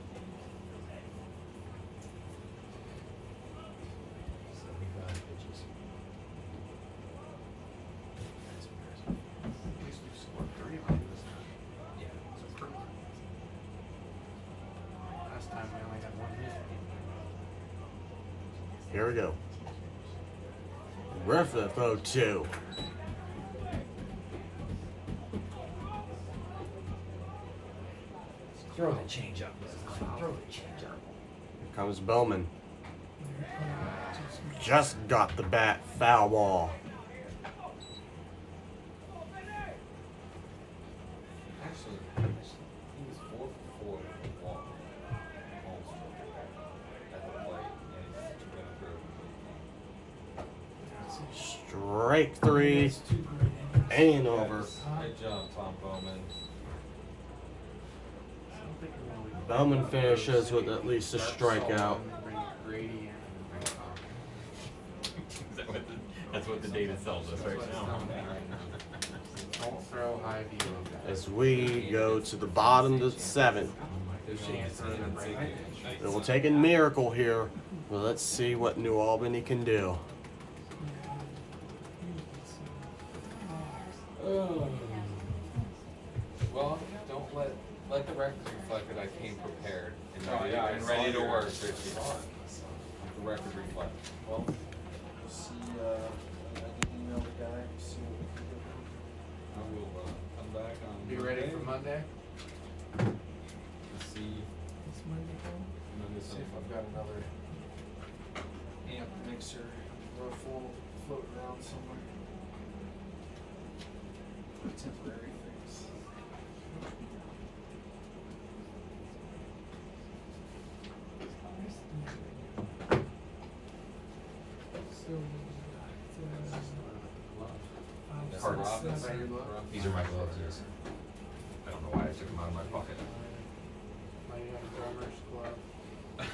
75 pitches. At least we've scored 3 of them this time. Yeah, so pretty. Last time we only had 1 hit. Here we go. Griffith 0-2. Throw the change up. Throw the change up. Here comes Bowman. Just got the bat. Foul ball. Actually, he was 4 for 4 with a walk. At the plate, and he's gonna throw a complete game. Strike three. That's 2 great innings. and over. Great job, Tom Bowman. Bowman finishes with at least a strikeout. That's what the data tells us right now. Don't throw high velo, guys. As we go to the bottom of the seventh. It will take a miracle here, but let's see what New Albany can do. Well, don't let the record reflect that I came prepared and ready, yeah, and I ready saw to your- work, Richie. The record reflect. Well, we'll see, I can email the guy, see what we can do. I will come back on. Be ready for Monday? See. It's Monday, Paul? Monday, See if I've got another amp mixer floating around somewhere. For temporary things. So, Hard five, rock, six, seven. These are my gloves, yes. I don't know why I took them out of my pocket. Might have a drummer's glove.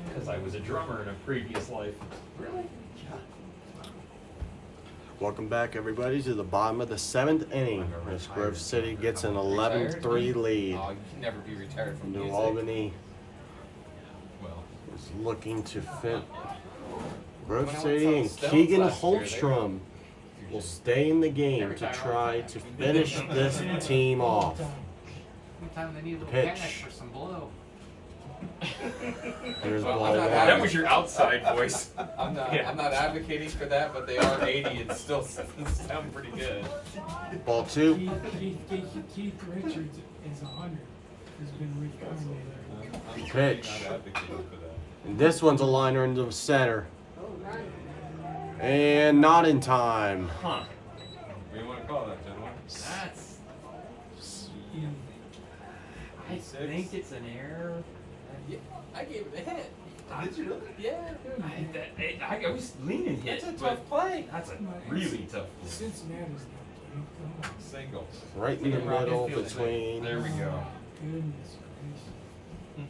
Because I was a drummer in a previous life. Really? Welcome back, everybody, to the bottom of the seventh inning. As Grove City gets an 11-3 lead. Oh, you can never be retired from New music. Albany Well, is looking to fit. Grove When I went City to and Stones Keegan last year, they Holmstrom will stay in the game to try to finish this team off. Anytime they need a little Pitch. panic for some blow. Here's Well, ball I'm not one. That was your outside voice. I'm not. Yeah. I'm not advocating for that, but they are 80 and still sound pretty good. Ball two. Keith Richards is 100. Has been reincarnated. I'm Pitch. not advocating for that. And this one's a liner into the center. Oh, nice. And not in time. Huh. What do you want to call that, gentlemen? That's. Yeah. I think it's an error. Yeah, I gave it a hit. Did you really? Yeah. I was leaning hit. That's a but tough play. That's a really tough play. Cincinnati's not playing. Come on. Single. Right in the middle between. There we go. Goodness gracious.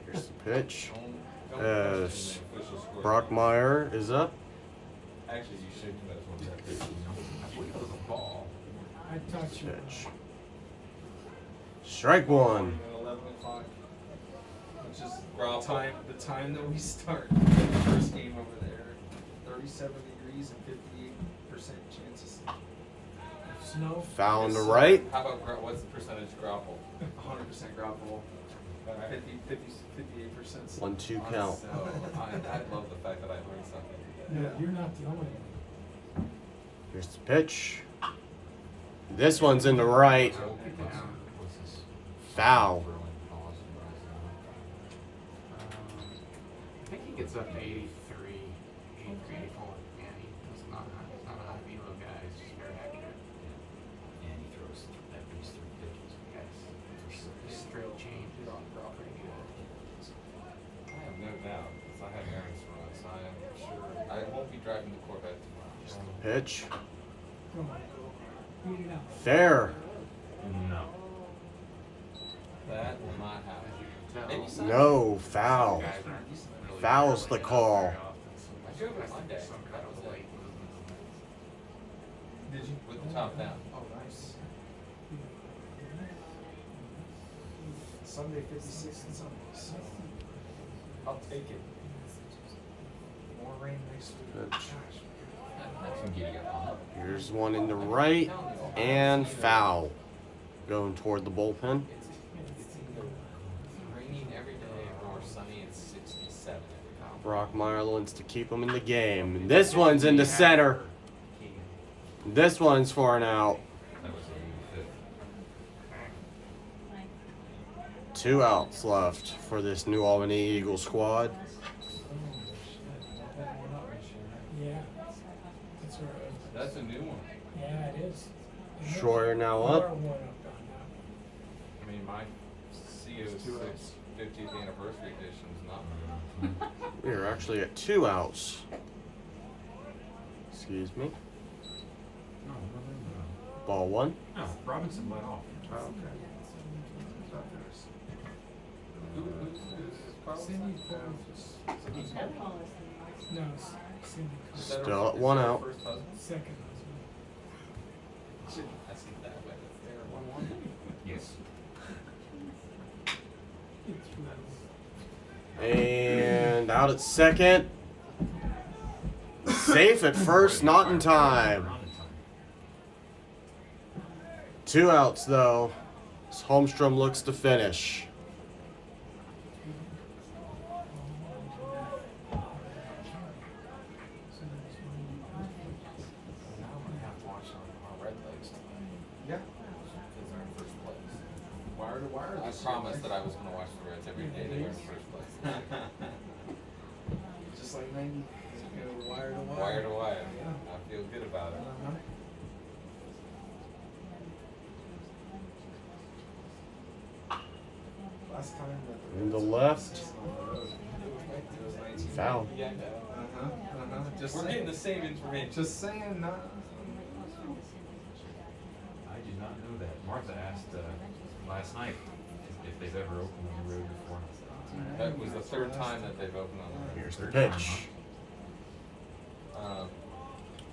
Here's the pitch. Don't As question the official score. Brockmeyer is up. Actually, you should. That's one that I believe it was a ball. I touch you. Pitch. Strike one. 11 o'clock, which is Grapple. the time that we start the first game over there. 37 degrees and 58% chances. Snow. Foul on the right. How about what's the percentage grapple? 100% grapple. 58%. 1-2 count. So I love the fact that I learned something. No, you're not the only one. Here's the pitch. This one's in the right. Foul. I think he gets up to 83, 84. Yeah, he's not a high velo guy. He's just very accurate. And he throws at least 3 pitches. Yes. His straight change is on pretty good. I have no doubt, because I have errands to run, so I am sure I won't be driving the Corvette tomorrow. Pitch. Come on, go. Beat it out. Fair. No. That will not happen. Maybe Sunday. No. Foul. Guys aren't really Foul's the call. very often, so I drove it Monday. some kind of late Did you? With the top down. Oh, nice. Sunday 56 and Sunday, so I'll take it. More rain next week. Pitch. Some giddy up on it. Here's one in the right and foul. Going toward the bullpen. It's either raining every day or sunny and 67 every day. Brockmeyer wants to keep him in the game. And this one's in the center. This one's for an out. That was a fifth. 2 outs left for this New Albany Eagle squad. Yeah. That's right. That's a new one. Yeah, it is. Schroyer now up. Or one up on I mean, my CO6 50th anniversary edition is not. We are actually at 2 outs. Excuse me. Ball 1. No, Robinson led off. Oh, okay. Thought there was- Who's Carlos? Cindy Carlos. No, Cindy Is Carlos. that her- Still at is one that her out. First husband? Second husband. Shouldn't ask it that way. That's there. 1-1. Yes. And out at second. Safe at first, not in time. Not in time. 2 outs though. As Holmstrom looks to finish. Now I'm gonna have to watch our Red Legs tonight. Yeah. Because they're in first place. Wire to wire. I promised that I was going to watch the Reds every day they were in first place. Just like 90. You know, wire to wire. Wire to wire. I feel good about it. Uh-huh. Last time that In the Reds left. were on the road, it was 19. Foul. Yeah, I know. Uh-huh. Uh-huh. Just We're saying. getting the same information. Just saying, not. I did not know that. Martha asked last night if they've ever opened on the road before. That was the third time that they've opened on Here's the Third time, pitch. the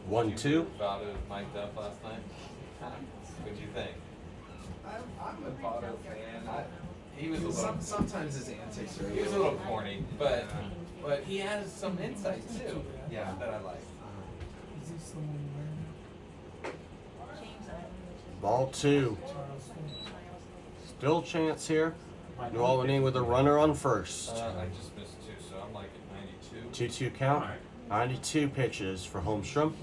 1-2. Votto mic'd up last night. What'd you think? I'm a Votto fan. He was a little, Sometimes his antics are. he was a little corny, but he has some insight too. Yeah, that I like. Is this the one wearing? Ball 2. Charleston. Still a chance here. New Albany with a runner on first. I just missed 2, so I'm like at 92. 2-2 count. 92 pitches for Holmstrom.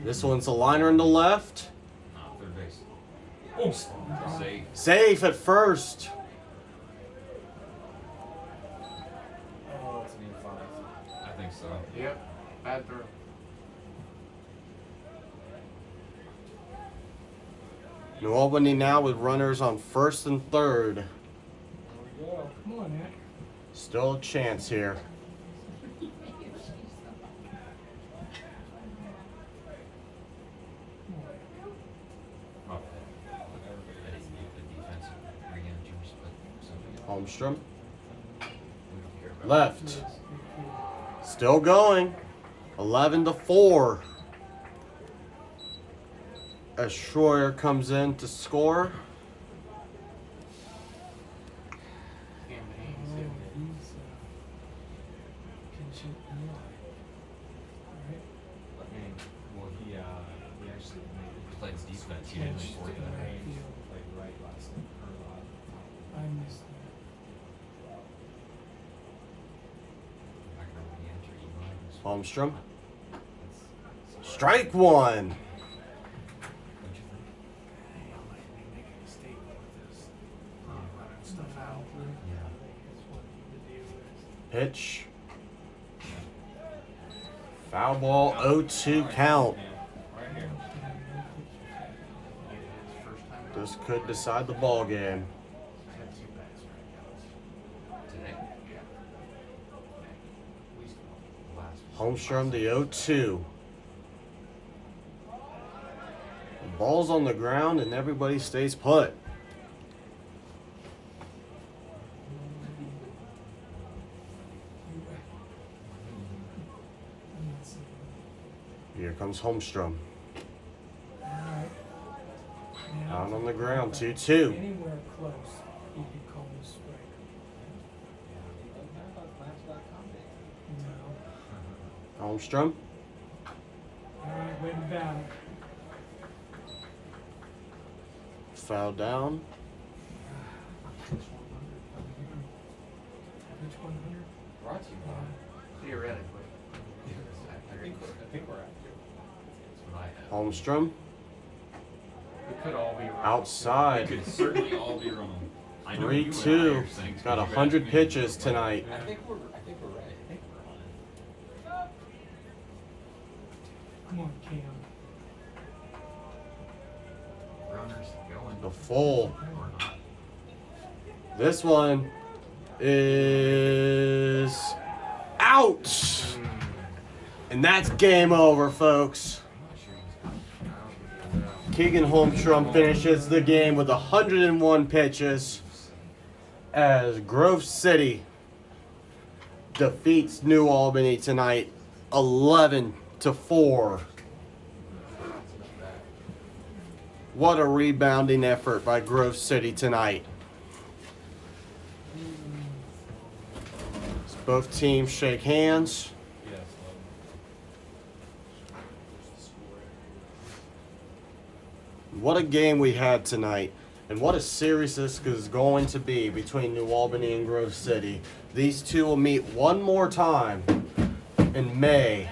This one's a liner in the left. Third base. Oh, safe. Safe at first. Oh, it's an E5. I think so. Yep. Bad throw. New Albany now with runners on first and third. Come on, Nick. Still a chance here. My bad. I didn't get the defensive ring-in juice, but something. Holmstrom. We don't care about Left. Still going. 11-4. As Schroyer comes in to score. He's pinch hit Eli. Right? I mean, well, he actually made Played defense. He didn't Catch score to that. the right it. field. Played right last or I missed that. I can remember the entry. Holmstrom. Strike 1. What'd you think? Hey, I might be making a statement with this. Running stuff out. Yeah. That's what the deal is. Pitch. Foul ball 0-2 count. Right here. This could decide the ball game. I had 2 bad strikeouts. Today? Yeah. At least one. Last. Holmstrom the 0-2. The ball's on the ground and everybody stays put. I'm not saying. Here comes Holmstrom. Alright. Now, Down on the ground, 2-2. anywhere close, you could call him a strike. No. Holmstrom. Alright, way to battle. Foul down. Which 100? Brought to you by. Theoretically. I think we're at here. That's what I have. Holmstrom. We could all be wrong. We Outside. could certainly all be wrong. I know you and I 3-2. are saying He's got because you 100 asked me. pitches tonight. I think we're ready. I think we're on. Come on, Cam. Runners going. The full. Or not. This one is out. And that's game over, folks. I'm not sure he was going. Keegan Holmstrom finishes the game with 101 pitches as Grove City defeats New Albany tonight 11-4. What a rebounding effort by Grove City tonight. As both teams shake hands. What a game we had tonight, and what a series this is going to be between New Albany and Grove City. These two will meet one more time in May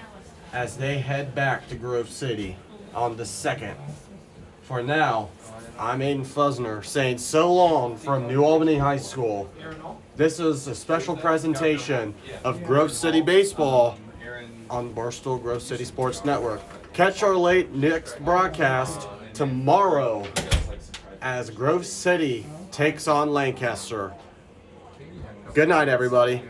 as they head back to Grove City on the 2nd. For now, I'm Aiden Fusner saying so long from New Albany High School. This is a special presentation of Grove City Baseball on Barstool Grove City Sports Network. Catch our late next broadcast tomorrow as Grove City takes on Lancaster. Good night, everybody.